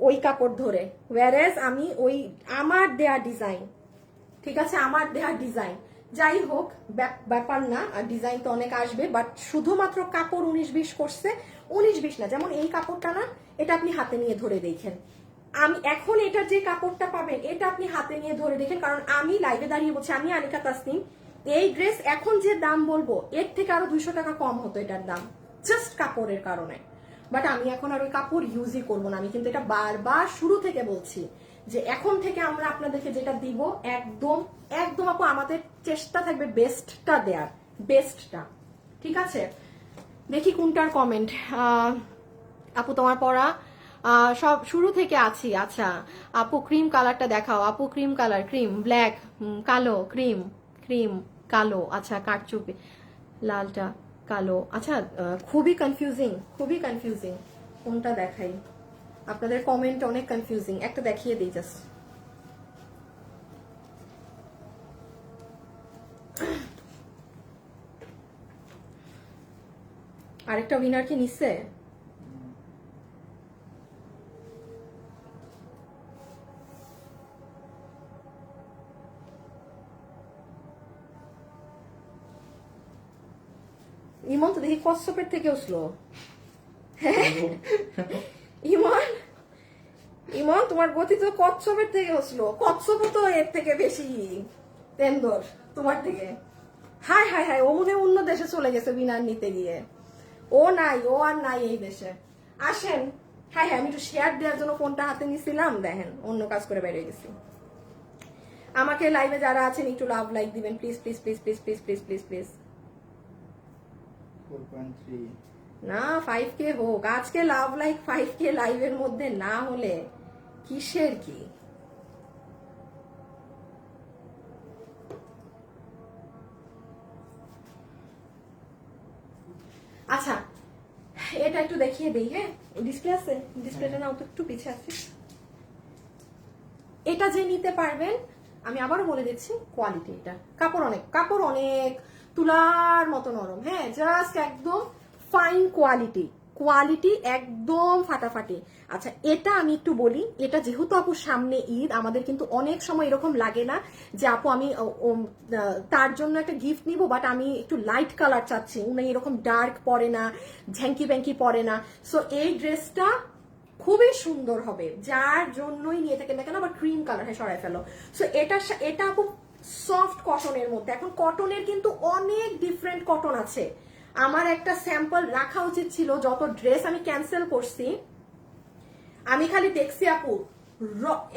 ওই কাপড় ধরে, ওয়ারেজ আমি ওই আমার দেয়া ডিজাইন, ঠিক আছে আমার দেয়া ডিজাইন। যাই হোক ব্যাপার না, আর ডিজাইন তো অনেক আসবে, বাট শুধুমাত্র কাপড় 19-20 করছে। 19-20 না, যেমন এই কাপড়টা না, এটা আপনি হাতে নিয়ে ধরে দেখেন। আমি এখন এটা যে কাপড়টা পাবেন এটা আপনি হাতে নিয়ে ধরে দেখেন, কারণ আমি লাইভে দাঁড়িয়ে বলছি, আমি আনিকা তাসনিম, এই ড্রেস এখন যে দাম বলবো এর থেকে আরো 200 টাকা কম হতো এটার দাম, জাস্ট কাপড়ের কারণে। বাট আমি এখন আর ওই কাপড় ইউজই করবো না। আমি কিন্তু এটা বারবার শুরু থেকে বলছি যে এখন থেকে আমরা আপনাদেরকে যেটা দিব একদম একদম আপু আমাদের চেষ্টা থাকবে বেস্টটা দেয়ার, বেস্টটা, ঠিক আছে? দেখি কোনটার কমেন্ট। আপু তোমার পড়া সব শুরু থেকে আছি। আচ্ছা আপু ক্রিম কালারটা দেখাও। আপু ক্রিম কালার, ক্রিম ব্ল্যাক, কালো, ক্রিম ক্রিম কালো, আচ্ছা কাটচুপি লালটা কালো। আচ্ছা খুবই কনফিউজিং কোনটা দেখাই? আপনাদের কমেন্ট অনেক কনফিউজিং, একটা দেখিয়ে দিই জাস্ট। আরেকটা উইনার কি নিচ্ছে? ইমন তো দেখি কচ্ছপের থেকেও স্লো। ইমন তোমার গতি তো কচ্ছপের থেকেও স্লো, কচ্ছপ তো এর থেকে বেশি তেন্দর তোমার থেকে। হাই হাই হাই, ও মনে অন্য দেশে চলে গেছে উইনার নিতে গিয়ে, ও আর নাই এই দেশে। আসেন। হ্যাঁ আমি একটু শেয়ার দেওয়ার জন্য ফোনটা হাতে নিছিলাম, দেখেন অন্য কাজ করে বেরিয়ে গেছি। আমাকে লাইভে যারা আছেন একটু লাভ লাইক দিবেন please please please please please please please please. 4.3 না 5K হোক আজকে লাভ লাইক, 5K লাইভের মধ্যে না হলে কিসের কি? আচ্ছা এটা একটু দেখিয়ে দিই, হ্যাঁ ডিসপ্লে আছে, ডিসপ্লেটা নাও তো একটু পিছিয়ে আছে। এটা যে নিতে পারবেন, আমি আবারও বলে দিচ্ছি কোয়ালিটি, এটা কাপড় অনেক তুলার মতো নরম, হ্যাঁ জাস্ট একদম ফাইন কোয়ালিটি একদম ফাটাফাটি। আচ্ছা এটা আমি একটু বলি, এটা যেহেতু আপু সামনে ঈদ, আমাদের কিন্তু অনেক সময় এরকম লাগে না যে আপু আমি তার জন্য একটা গিফট নিব, বাট আমি একটু লাইট কালার চাচ্ছি, উনি এরকম ডার্ক পরে না, ঝ্যাঙ্কি ব্যাঙ্কি পরে না। সো এই ড্রেসটা খুবই সুন্দর হবে, যার জন্যই নিয়ে থাকেন না কেন। আবার ক্রিম কালার, হ্যাঁ সরাই ফেলো। সো এটা খুব সফট কটনের মধ্যে। এখন কটনের কিন্তু অনেক ডিফারেন্ট কটন আছে, আমার একটা স্যাম্পল রাখা উচিত ছিল, যত ড্রেস আমি ক্যান্সেল করছি। আমি খালি দেখছি আপু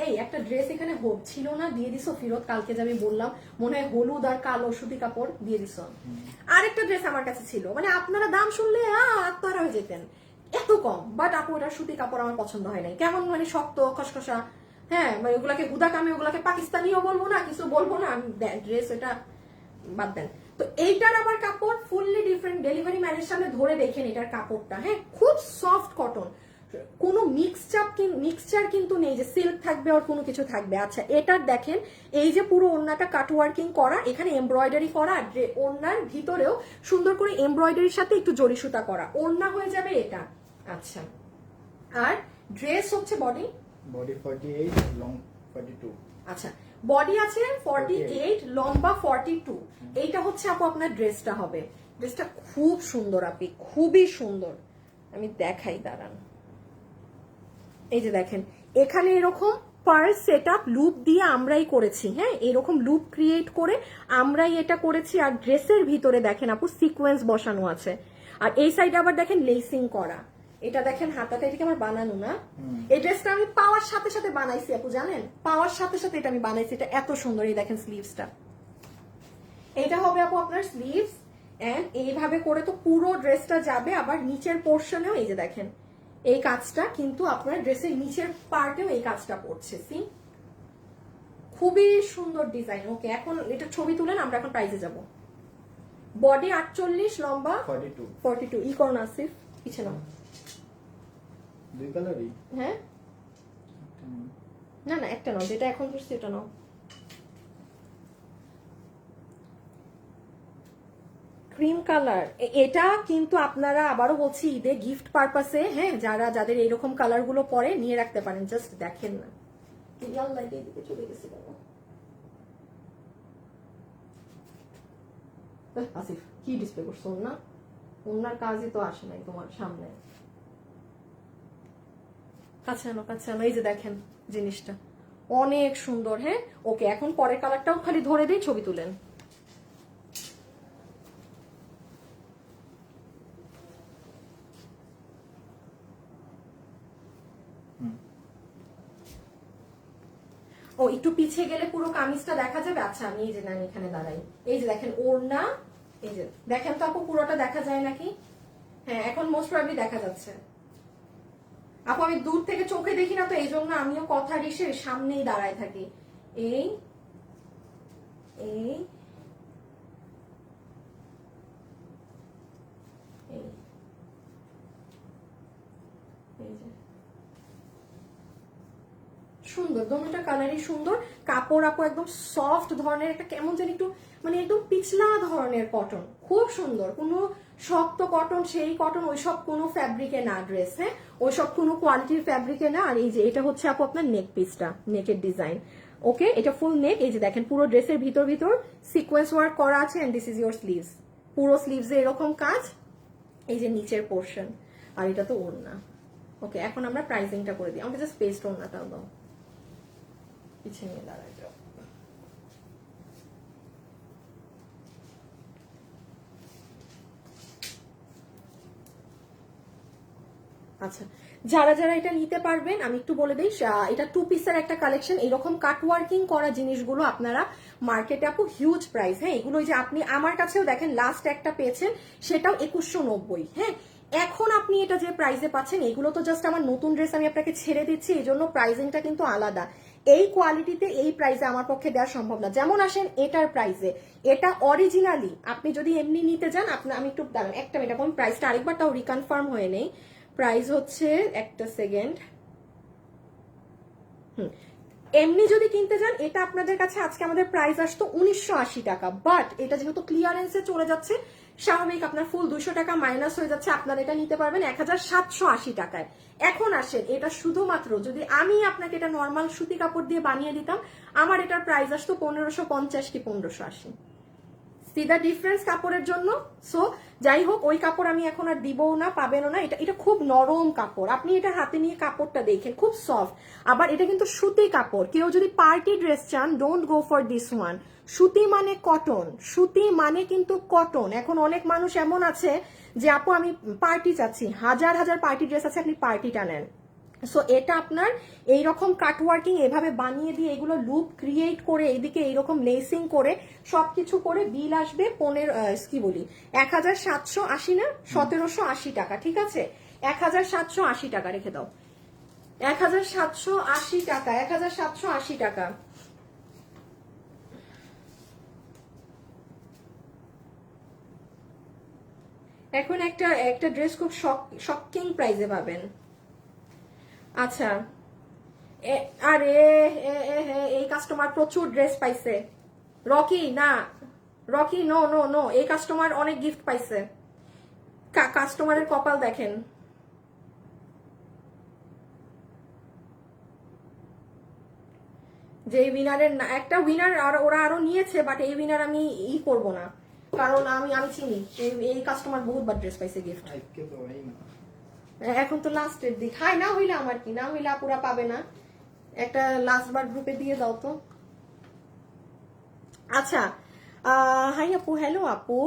এই একটা ড্রেস এখানে ছিল না, দিয়ে দিছো ফিরত, কালকে যে আমি বললাম মনে হয় হলুদ আর কালো সুতি কাপড় দিয়ে দিছো। আরেকটা ড্রেস আমার কাছে ছিল, মানে আপনারা দাম শুনলে আত্মহারা হয়ে যেতেন, এত কম, বাট আপু ওটা সুতি কাপড় আমার পছন্দ হয় নাই, কেমন মানে শক্ত খসখসা, হ্যাঁ মানে ওগুলাকে হুদা কামে, ওগুলাকে পাকিস্তানিও বলবো না, কিছু বলবো না, ড্রেস এটা বাদ দেন। তো এইটার আবার কাপড় ফুললি ডিফারেন্ট, ডেলিভারি ম্যানের সামনে ধরে দেখেন এটার কাপড়টা, হ্যাঁ খুব সফট কটন, কোনো মিক্সচার কিন্তু নেই যে সিল্ক থাকবে আর কোনো কিছু থাকবে। আচ্ছা এটার দেখেন এই যে পুরো ওড়নাটা কাট ওয়ার্কিং করা, এখানে এমব্রয়ডারি করা, আর ওড়নার ভিতরেও সুন্দর করে এমব্রয়ডারির সাথে একটু জরি সুতা করা, ওড়না হয়ে যাবে এটা। আচ্ছা আর ড্রেস হচ্ছে বডি 48, লং 42। আচ্ছা বডি আছে 48, লম্বা 42, এইটা হচ্ছে আপু আপনার ড্রেসটা হবে। ড্রেসটা খুব সুন্দর আপনি, খুবই সুন্দর, আমি দেখাই দাঁড়ান। এই যে দেখেন এখানে এরকম পার্ল সেটআপ লুপ দিয়ে আমরাই করেছি, হ্যাঁ এরকম লুপ ক্রিয়েট করে আমরাই এটা করেছি। আর ড্রেসের ভিতরে দেখেন আপু সিকোয়েন্স বসানো আছে, আর এই সাইডে আবার দেখেন লেসিং করা। এটা দেখেন হাতাটা, এটাকে আমার বানানো না, এই ড্রেসটা আমি পাওয়ার সাথে সাথে বানাইছি আপু, জানেন পাওয়ার সাথে সাথে এটা আমি বানাইছি, এটা এত সুন্দর। এই দেখেন স্লিভসটা, এটা হবে আপু আপনার স্লিভস, এন্ড এইভাবে করে তো পুরো ড্রেসটা যাবে। আবার নিচের পোর্শনেও এই যে দেখেন এই কাজটা, কিন্তু আপনার ড্রেসের নিচের পার্টেও এই কাজটা পড়ছে, সি খুবই সুন্দর ডিজাইন। ওকে এখন এটা ছবি তুলেন, আমরা এখন প্রাইসে যাব। বডি 48, লম্বা 42, ই করুন আসিফ, পিছনে নাও। দুই কালারই, হ্যাঁ না না একটা নাও, যেটা এখন করছি এটা নাও। ক্রিম কালার, এটা কিন্তু আপনারা আবারও বলছি ঈদে গিফট পারপাসে, হ্যাঁ যাদের এরকম কালার গুলো পরে নিয়ে রাখতে পারেন। জাস্ট দেখেন না, চলে গেছে আসিফ কি ডিসপ্লে করছো না, ওনার কাজই তো আসে নাই তোমার সামনে। কাছে আনো কাছে আনো, এই যে দেখেন জিনিসটা অনেক সুন্দর। হ্যাঁ ওকে এখন পরের কালারটাও খালি ধরে দিই, ছবি তুলেন। ও একটু পিছিয়ে গেলে পুরো কামিজটা দেখা যাবে। আচ্ছা আমি এই যে না এখানে দাঁড়াই, এই যে দেখেন ওড়না, এই যে দেখেন তো আপু পুরোটা দেখা যায় নাকি? হ্যাঁ এখন মোস্ট প্রবাবলি দেখা যাচ্ছে আপু, আমি দূর থেকে চোখে দেখি না তো, এই জন্য আমিও কথা রিসে সামনেই দাঁড়ায় থাকি। এই এই সুন্দর, দোনোটা কালারই সুন্দর। কাপড় আপু একদম সফট ধরনের, একটা কেমন জানি একটু মানে একদম পিছলা ধরনের কটন, খুব সুন্দর। কোনো শক্ত কটন, সেই কটন ওইসব কোনো ফ্যাব্রিকে না ড্রেস, হ্যাঁ ওইসব কোনো কোয়ালিটির ফ্যাব্রিকে না। আর এই যে এটা হচ্ছে আপু আপনার নেক পিসটা, নেকের ডিজাইন। ওকে এটা ফুল নেক, এই যে দেখেন পুরো ড্রেসের ভিতর সিকোয়েন্স ওয়ার্ক করা আছে, and this is your sleeves, পুরো স্লিভসে এরকম কাজ, এই যে নিচের পোর্শন, আর এটা তো ওড়না। ওকে এখন আমরা প্রাইসিংটা করে দিই, আমাকে জাস্ট পেস্ট ওড়নাটাও দাও, পিছিয়ে নিয়ে দাঁড়াই যাও। আচ্ছা যারা যারা এটা নিতে পারবেন আমি একটু বলে দিই, এটা 2 পিসের একটা কালেকশন। এরকম কাট ওয়ার্কিং করা জিনিসগুলো আপনারা মার্কেটে আপু হিউজ প্রাইস, হ্যাঁ এগুলো যে আপনি আমার কাছেও দেখেন লাস্ট একটা পেয়েছেন, সেটাও 2190, হ্যাঁ এখন আপনি এটা যে প্রাইসে পাচ্ছেন, এগুলো তো জাস্ট আমার নতুন ড্রেস আমি আপনাকে ছেড়ে দিচ্ছি, এই জন্য প্রাইসিংটা কিন্তু আলাদা। এই কোয়ালিটিতে এই প্রাইসে আমার পক্ষে দেওয়া সম্ভব না। যেমন আসেন এটার প্রাইসে, এটা অরিজিনালি আপনি যদি এমনি নিতে যান, আপনার আমি একটু দাঁড়ান একটা মিনিট, আমি প্রাইসটা আরেকবার তাও রিকনফার্ম হয়ে নেই। প্রাইস হচ্ছে একটা সেকেন্ড, এমনি যদি কিনতে যান এটা আপনাদের কাছে আজকে আমাদের প্রাইস আসতো 1980 টাকা, বাট এটা যেহেতু ক্লিয়ারেন্সে চলে যাচ্ছে স্বাভাবিক আপনার ফুল 200 টাকা মাইনাস হয়ে যাচ্ছে, আপনারা এটা নিতে পারবেন 1780 টাকায়। এখন আসেন এটা শুধুমাত্র যদি আমি আপনাকে এটা নর্মাল সুতি কাপড় দিয়ে বানিয়ে দিতাম, আমার এটার প্রাইস আসতো 1550 কি 1580। সি দ্য ডিফারেন্স কাপড়ের জন্য। সো যাই হোক, ওই কাপড় আমি এখন আর দিবও না, পাবেনও না। এটা এটা খুব নরম কাপড়, আপনি এটা হাতে নিয়ে কাপড়টা দেখেন খুব সফট। আবার এটা কিন্তু সুতি কাপড়, কেউ যদি পার্টি ড্রেস চান don't go for this one. সুতি মানে কটন, সুতি মানে কিন্তু কটন। এখন অনেক মানুষ এমন আছে যে আপু আমি পার্টি চাচ্ছি, হাজার হাজার পার্টি ড্রেস আছে, আপনি পার্টিটা নেন। সো এটা আপনার এইরকম কাটওয়ার্কিং এভাবে বানিয়ে দিয়ে এগুলো লুপ ক্রিয়েট করে এইদিকে এইরকম লেসিং করে সবকিছু করে বিল আসবে 1780 না 1780 টাকা, ঠিক আছে? 1780 টাকা রেখে দাও, 1780 টাকা, 1780 টাকা। এখন একটা ড্রেস খুব শকিং প্রাইসে পাবেন। আচ্ছা আরে এই কাস্টমার প্রচুর ড্রেস পাইছে। রকি না, রকি নো নো নো, এই কাস্টমার অনেক গিফট পাইছে। কাস্টমারের কপাল দেখেন। যে উইনারের না, একটা উইনার আর ওরা আরো নিয়েছে, বাট এই উইনার আমি করব না, কারণ আমি চিনি এই কাস্টমার বহুতবার ড্রেস পাইছে গিফট। এখন তো লাস্টের দিক, হাই না হইলে আমার কি, না হইলে আপুরা পাবে না। একটা লাস্ট বার গ্রুপে দিয়ে দাও তো। আচ্ছা হাই আপু, হ্যালো আপু,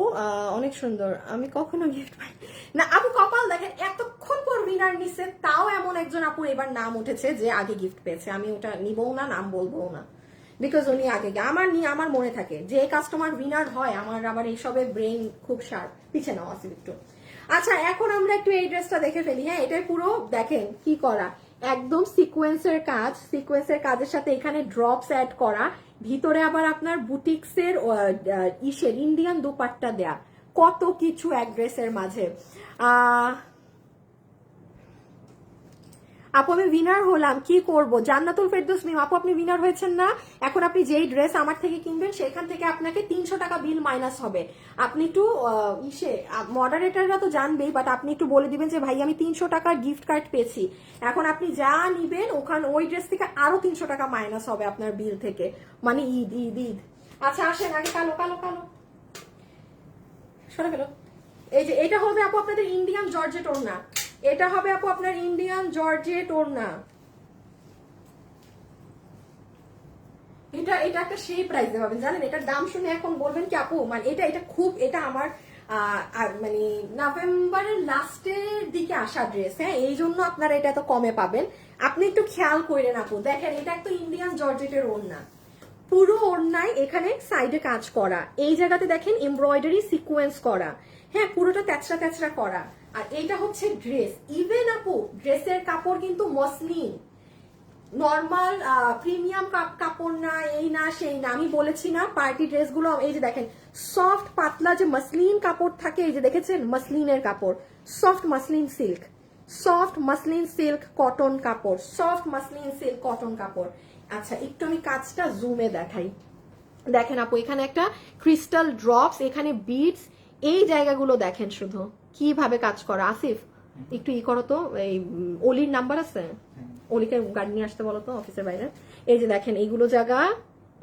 অনেক সুন্দর, আমি কখনো গিফট পাই না। আপু কপাল দেখেন, এতক্ষণ পর উইনার নিছে, তাও এমন একজন আপু এবার নাম উঠেছে যে আগে গিফট পেয়েছে। আমি ওটা নিবও না, নাম বলবো না, বিকজ উনি আগে আমার মনে থাকে যে কাস্টমার উইনার হয়, আমার আবার এইসবে ব্রেইন খুব শার্প। পিছে নাও আসি একটু। আচ্ছা এখন আমরা একটু এই ড্রেসটা দেখে ফেলি। হ্যাঁ এটাই পুরো দেখেন কি করা, একদম সিকোয়েন্সের কাজ, সিকোয়েন্সের কাজের সাথে এখানে ড্রপস অ্যাড করা, ভিতরে আবার আপনার বুটিক্সের ইন্ডিয়ান দুপাট্টা দেয়া, কত কিছু এক ড্রেসের মাঝে। আপু আমি উইনার হলাম, কি করব? জান্নাতুল ফেরদৌস মিম আপু আপনি উইনার হয়েছেন না। এখন আপনি যেই ড্রেস আমার থেকে কিনবেন সেখান থেকে আপনাকে 300 টাকা বিল মাইনাস হবে। আপনি একটু মডারেটররা তো জানবেই, বাট আপনি একটু বলে দিবেন যে ভাই আমি 300 টাকার গিফট কার্ড পেয়েছি। এখন আপনি যা নিবেন ওই ড্রেস থেকে আরো 300 টাকা মাইনাস হবে আপনার বিল থেকে, মানে ঈদ ঈদ ঈদ। আচ্ছা আসেন আগে কালো কালো কালো সরে ফেলো। এই যে এটা হবে আপু আপনাদের ইন্ডিয়ান জর্জেট ওড়না, এটা হবে আপু আপনার ইন্ডিয়ান জর্জেট ওড়না। এটা একটা সেই প্রাইসে পাবেন জানেন। এটার দাম শুনে এখন বলবেন কি আপু, মানে এটা আমার মানে নভেম্বরের লাস্টের দিকে আসা ড্রেস। হ্যাঁ এই জন্য আপনারা এটা এত কমে পাবেন। আপনি একটু খেয়াল করেন আপু, দেখেন এটা একটা ইন্ডিয়ান জর্জেটের ওড়না, পুরো ওড়নায় এখানে সাইডে কাজ করা, এই জায়গাতে দেখেন এমব্রয়ডারি সিকোয়েন্স করা, হ্যাঁ পুরোটা তেচরা তেচরা করা। আর এইটা হচ্ছে ড্রেস, ইভেন আপু ড্রেসের কাপড় কিন্তু মসলিন, নর্মাল প্রিমিয়াম কাপড় না, এই না সেই না। আমি বলেছি না পার্টি ড্রেসগুলো এই যে দেখেন সফট পাতলা যে মসলিন কাপড় থাকে, এই যে দেখেছেন মসলিনের কাপড়, soft muslin silk, soft muslin silk cotton কাপড়, সফট মসলিন সিল্ক কটন কাপড়। আচ্ছা একটু আমি কাজটা জুমে দেখাই, দেখেন আপু এখানে একটা ক্রিস্টাল ড্রপস, এখানে বিডস, এই জায়গাগুলো দেখেন শুধু কিভাবে কাজ করা। আসিফ একটু করো তো, এই অলির নাম্বার আছে, অলিকে গাড়ি নিয়ে আসতে বলো তো অফিসের বাইরে। এই যে দেখেন এইগুলো জায়গা,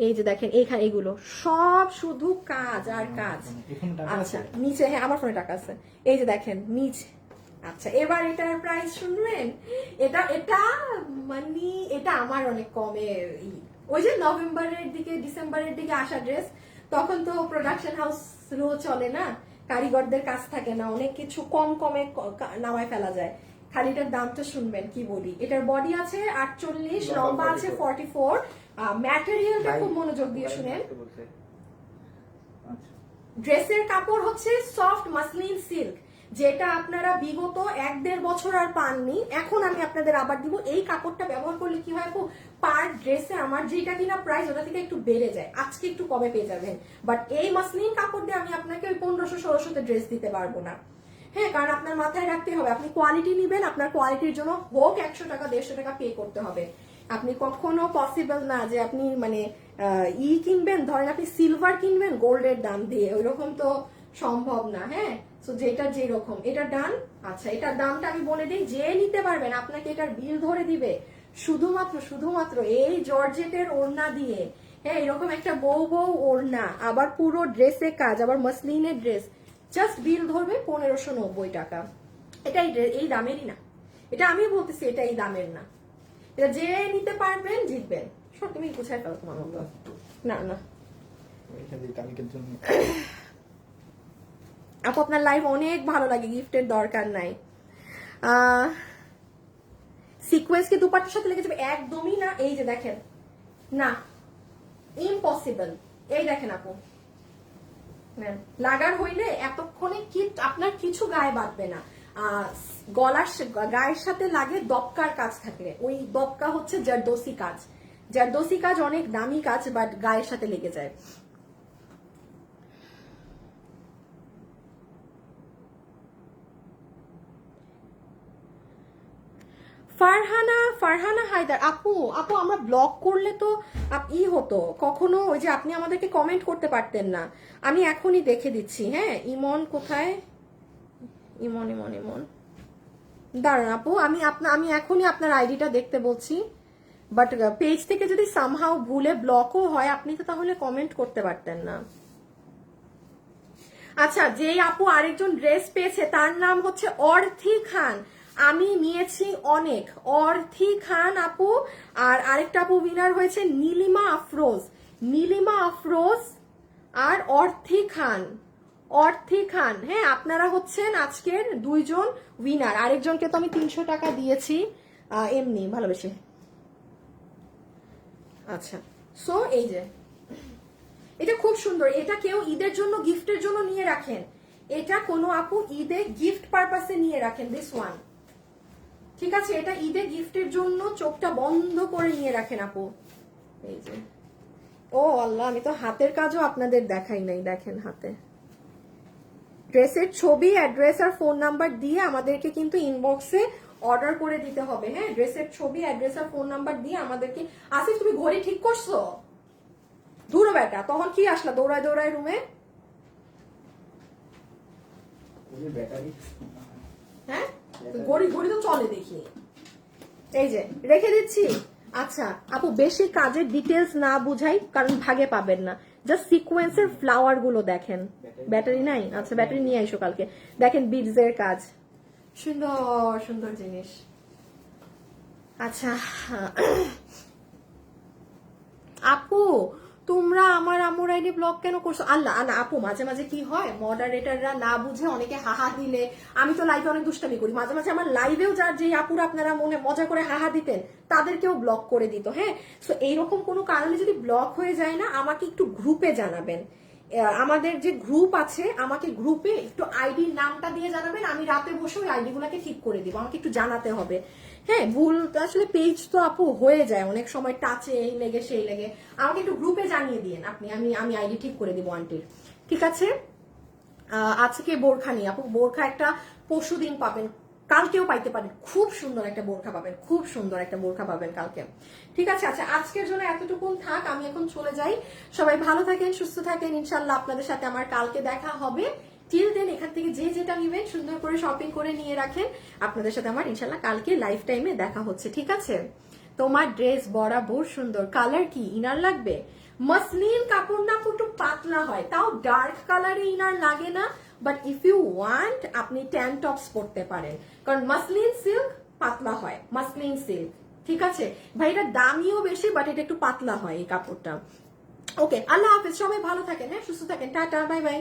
এই যে দেখেন এইখানে এগুলো সব শুধু কাজ আর কাজ। আচ্ছা নিচে, হ্যাঁ আমার ফোনে টাকা আছে, এই যে দেখেন নিচে। আচ্ছা এবার এটার প্রাইস শুনবেন, এটা মানে এটা আমার অনেক কমে, ওই যে নভেম্বরের দিকে ডিসেম্বরের দিকে আসা ড্রেস, তখন তো প্রোডাকশন হাউস স্লো চলে না, কারিগরদের কাজ থাকে না, অনেক কিছু কম কমে নামায় ফেলা যায়। খালি এটার দামটা শুনবেন কি বলি। এটার বডি আছে 48, লম্বা আছে 44, ম্যাটেরিয়ালটা খুব মনোযোগ দিয়ে শুনেন। ড্রেসের কাপড় হচ্ছে সফট মাসলিন সিল্ক, যেটা আপনারা বিগত 1-1.5 বছর আর পাননি, এখন আমি আপনাদের আবার দিব। এই কাপড়টা ব্যবহার করলে কি হয় আপু, পার ড্রেসে আমার যেটা কিনা প্রাইস ওটা থেকে একটু বেড়ে যায়, আজকে একটু কমে পেয়ে যাবেন। বাট এই মাসলিন কাপড় দিয়ে আমি আপনাকে ওই 1500-1600 ড্রেস দিতে পারবো না। হ্যাঁ, কারণ আপনার মাথায় রাখতে হবে আপনি কোয়ালিটি নিবেন, আপনার কোয়ালিটির জন্য হোক 100 টাকা 150 টাকা পে করতে হবে। আপনি কখনো পসিবল না যে আপনি মানে কিনবেন, ধরেন আপনি সিলভার কিনবেন গোল্ডের দাম দিয়ে, ওইরকম তো সম্ভব না। হ্যাঁ, তো যেটা যেরকম, এটা ডান। আচ্ছা, এটার দামটা আমি বলে দিই, যে নিতে পারবেন আপনাকে এটার বিল ধরে দিবে শুধুমাত্র এই জর্জেটের ওড়না দিয়ে। হ্যাঁ, এরকম একটা বউ ওড়না, আবার পুরো ড্রেসে কাজ, আবার মসলিনের ড্রেস, জাস্ট বিল ধরবে 1590 টাকা। এটা এই দামেরই না, এটা আমি বলতেছি এটা এই দামের না। এটা যে নিতে পারবেন জিতবেন। শোন, তুমি কোথায় পাও তোমার মতো? না কালকের জন্য আপু আপনার লাইভ অনেক ভালো লাগে, গিফটের দরকার নাই। সিকোয়েন্স কি দুপাট্টার সাথে লেগে যাবে? একদমই না। এই যে দেখেন, না, ইম্পসিবল। এই দেখেন আপু, লাগার হইলে এতক্ষণে কি আপনার কিছু গায়ে বাঁধবে না। গায়ের সাথে লাগে দপকার কাজ থাকলে, ওই দপকা হচ্ছে জারদোসি কাজ। জারদোসি কাজ অনেক দামি কাজ, বাট গায়ের সাথে লেগে যায়। ফারহানা হায়দার আপু আমরা ব্লগ করলে তো হতো, কখনো ওই যে আপনি আমাদেরকে কমেন্ট করতে পারতেন না। আমি এখনই দেখে দিচ্ছি। হ্যাঁ, ইমন কোথায়? ইমন দাঁড়ান আপু, আমি এখনই আপনার আইডিটা দেখতে বলছি। বাট পেজ থেকে যদি সামহাও ভুলে ব্লকও হয়, আপনি তো তাহলে কমেন্ট করতে পারতেন না। আচ্ছা, যেই আপু আরেকজন ড্রেস পেয়েছে তার নাম হচ্ছে অর্থি খান। আমি নিয়েছি অনেক। অর্থি খান আপু, আর আরেকটা আপু উইনার হয়েছে নীলিমা আফরোজ আর অর্থি খান। হ্যাঁ, আপনারা হচ্ছেন আজকের 2 জন উইনার। আরেকজনকে তো আমি 300 টাকা দিয়েছি এমনি ভালোবেসে। আচ্ছা, সো এই যে এটা খুব সুন্দর। এটা কেউ ঈদের জন্য গিফটের জন্য নিয়ে রাখেন, এটা কোনো আপু ঈদে গিফট পারপাসে নিয়ে রাখেন। দিস ওয়ান, ঠিক আছে? এটা ঈদে গিফটের জন্য চোখটা বন্ধ করে নিয়ে রাখেন আপু। এই যে, ও আল্লাহ, আমি তো হাতের কাজও আপনাদের দেখাই নাই। দেখেন হাতে ড্রেসের ছবি, অ্যাড্রেস আর ফোন নাম্বার দিয়ে আমাদেরকে কিন্তু ইনবক্সে অর্ডার করে দিতে হবে। হ্যাঁ, ড্রেসের ছবি, অ্যাড্রেস আর ফোন নাম্বার দিয়ে আমাদেরকে। আসিফ, তুমি ঘড়ি ঠিক করছো? দূর বেটা, তখন কি আসলা দৌড়ায় রুমে? হ্যাঁ, ঘড়ি তো চলে দেখি। এই যে রেখে দিচ্ছি। আচ্ছা আপু, বেশি কাজের ডিটেলস না বুঝাই, কারণ ভাগে পাবেন না। জাস্ট সিকোয়েন্সের ফ্লাওয়ার গুলো দেখেন। ব্যাটারি নাই? আচ্ছা, ব্যাটারি নিয়ে আইসো কালকে। দেখেন বিডস এর কাজ, সুন্দর জিনিস। আচ্ছা আপু, তোমরা আমার আমুর আইডি ব্লক কেন করছো? আল্লাহ আপু, মাঝে মাঝে কি হয়, মডারেটররা না বুঝে অনেকে হাহা দিলে, আমি তো লাইভে অনেক দুষ্টামি করি, মাঝে মাঝে আমার লাইভেও যার যে আপুরা আপনারা মনে মজা করে হাহা দিতেন তাদেরকেও ব্লক করে দিত। হ্যাঁ, সো এইরকম কোনো কারণে যদি ব্লক হয়ে যায় না, আমাকে একটু গ্রুপে জানাবেন। আমাদের যে গ্রুপ আছে, আমাকে গ্রুপে একটু আইডির নামটা দিয়ে জানাবেন, আমি রাতে বসে ওই আইডি গুলাকে ঠিক করে দিব। আমাকে একটু জানাতে হবে। হ্যাঁ, ভুল আসলে পেজ তো আপু হয়ে যায় অনেক সময়, টাচে এই লেগে সেই লেগে। আমাকে একটু গ্রুপে জানিয়ে দিন আপনি, আমি আইডি ঠিক করে দিব আন্টির। ঠিক আছে? আজকে বোরখা নিয়ে আপু, বোরখা একটা পরশুদিন পাবেন, কালকেও পাইতে পারেন। খুব সুন্দর একটা বোরখা পাবেন, কালকে। ঠিক আছে? আচ্ছা, আজকের জন্য এতটুকুন থাক, আমি এখন চলে যাই। সবাই ভালো থাকেন, সুস্থ থাকেন। ইনশাল্লাহ আপনাদের সাথে আমার কালকে দেখা হবে। টিল দেন এখান থেকে যে যেটা নিবেন সুন্দর করে শপিং করে নিয়ে রাখেন। আপনাদের সাথে আমার ইনশাল্লাহ কালকে লাইফ টাইমে দেখা হচ্ছে। ঠিক আছে? তোমার ড্রেস বরাবর সুন্দর। কালার কি ইনার লাগবে? মসলিন কাপড় না একটু পাতলা হয়, তাও ডার্ক কালারে ইনার লাগে না। বাট ইফ ইউ ওয়ান্ট, আপনি ট্যান টপস পরতে পারেন, কারণ মসলিন সিল্ক পাতলা হয়, মসলিন সিল্ক। ঠিক আছে ভাই, এটা দামিও বেশি, বাট এটা একটু পাতলা হয় এই কাপড়টা। ওকে, আল্লাহ হাফেজ, সবাই ভালো থাকেন, হ্যাঁ, সুস্থ থাকেন, টাটা, বাই বাই।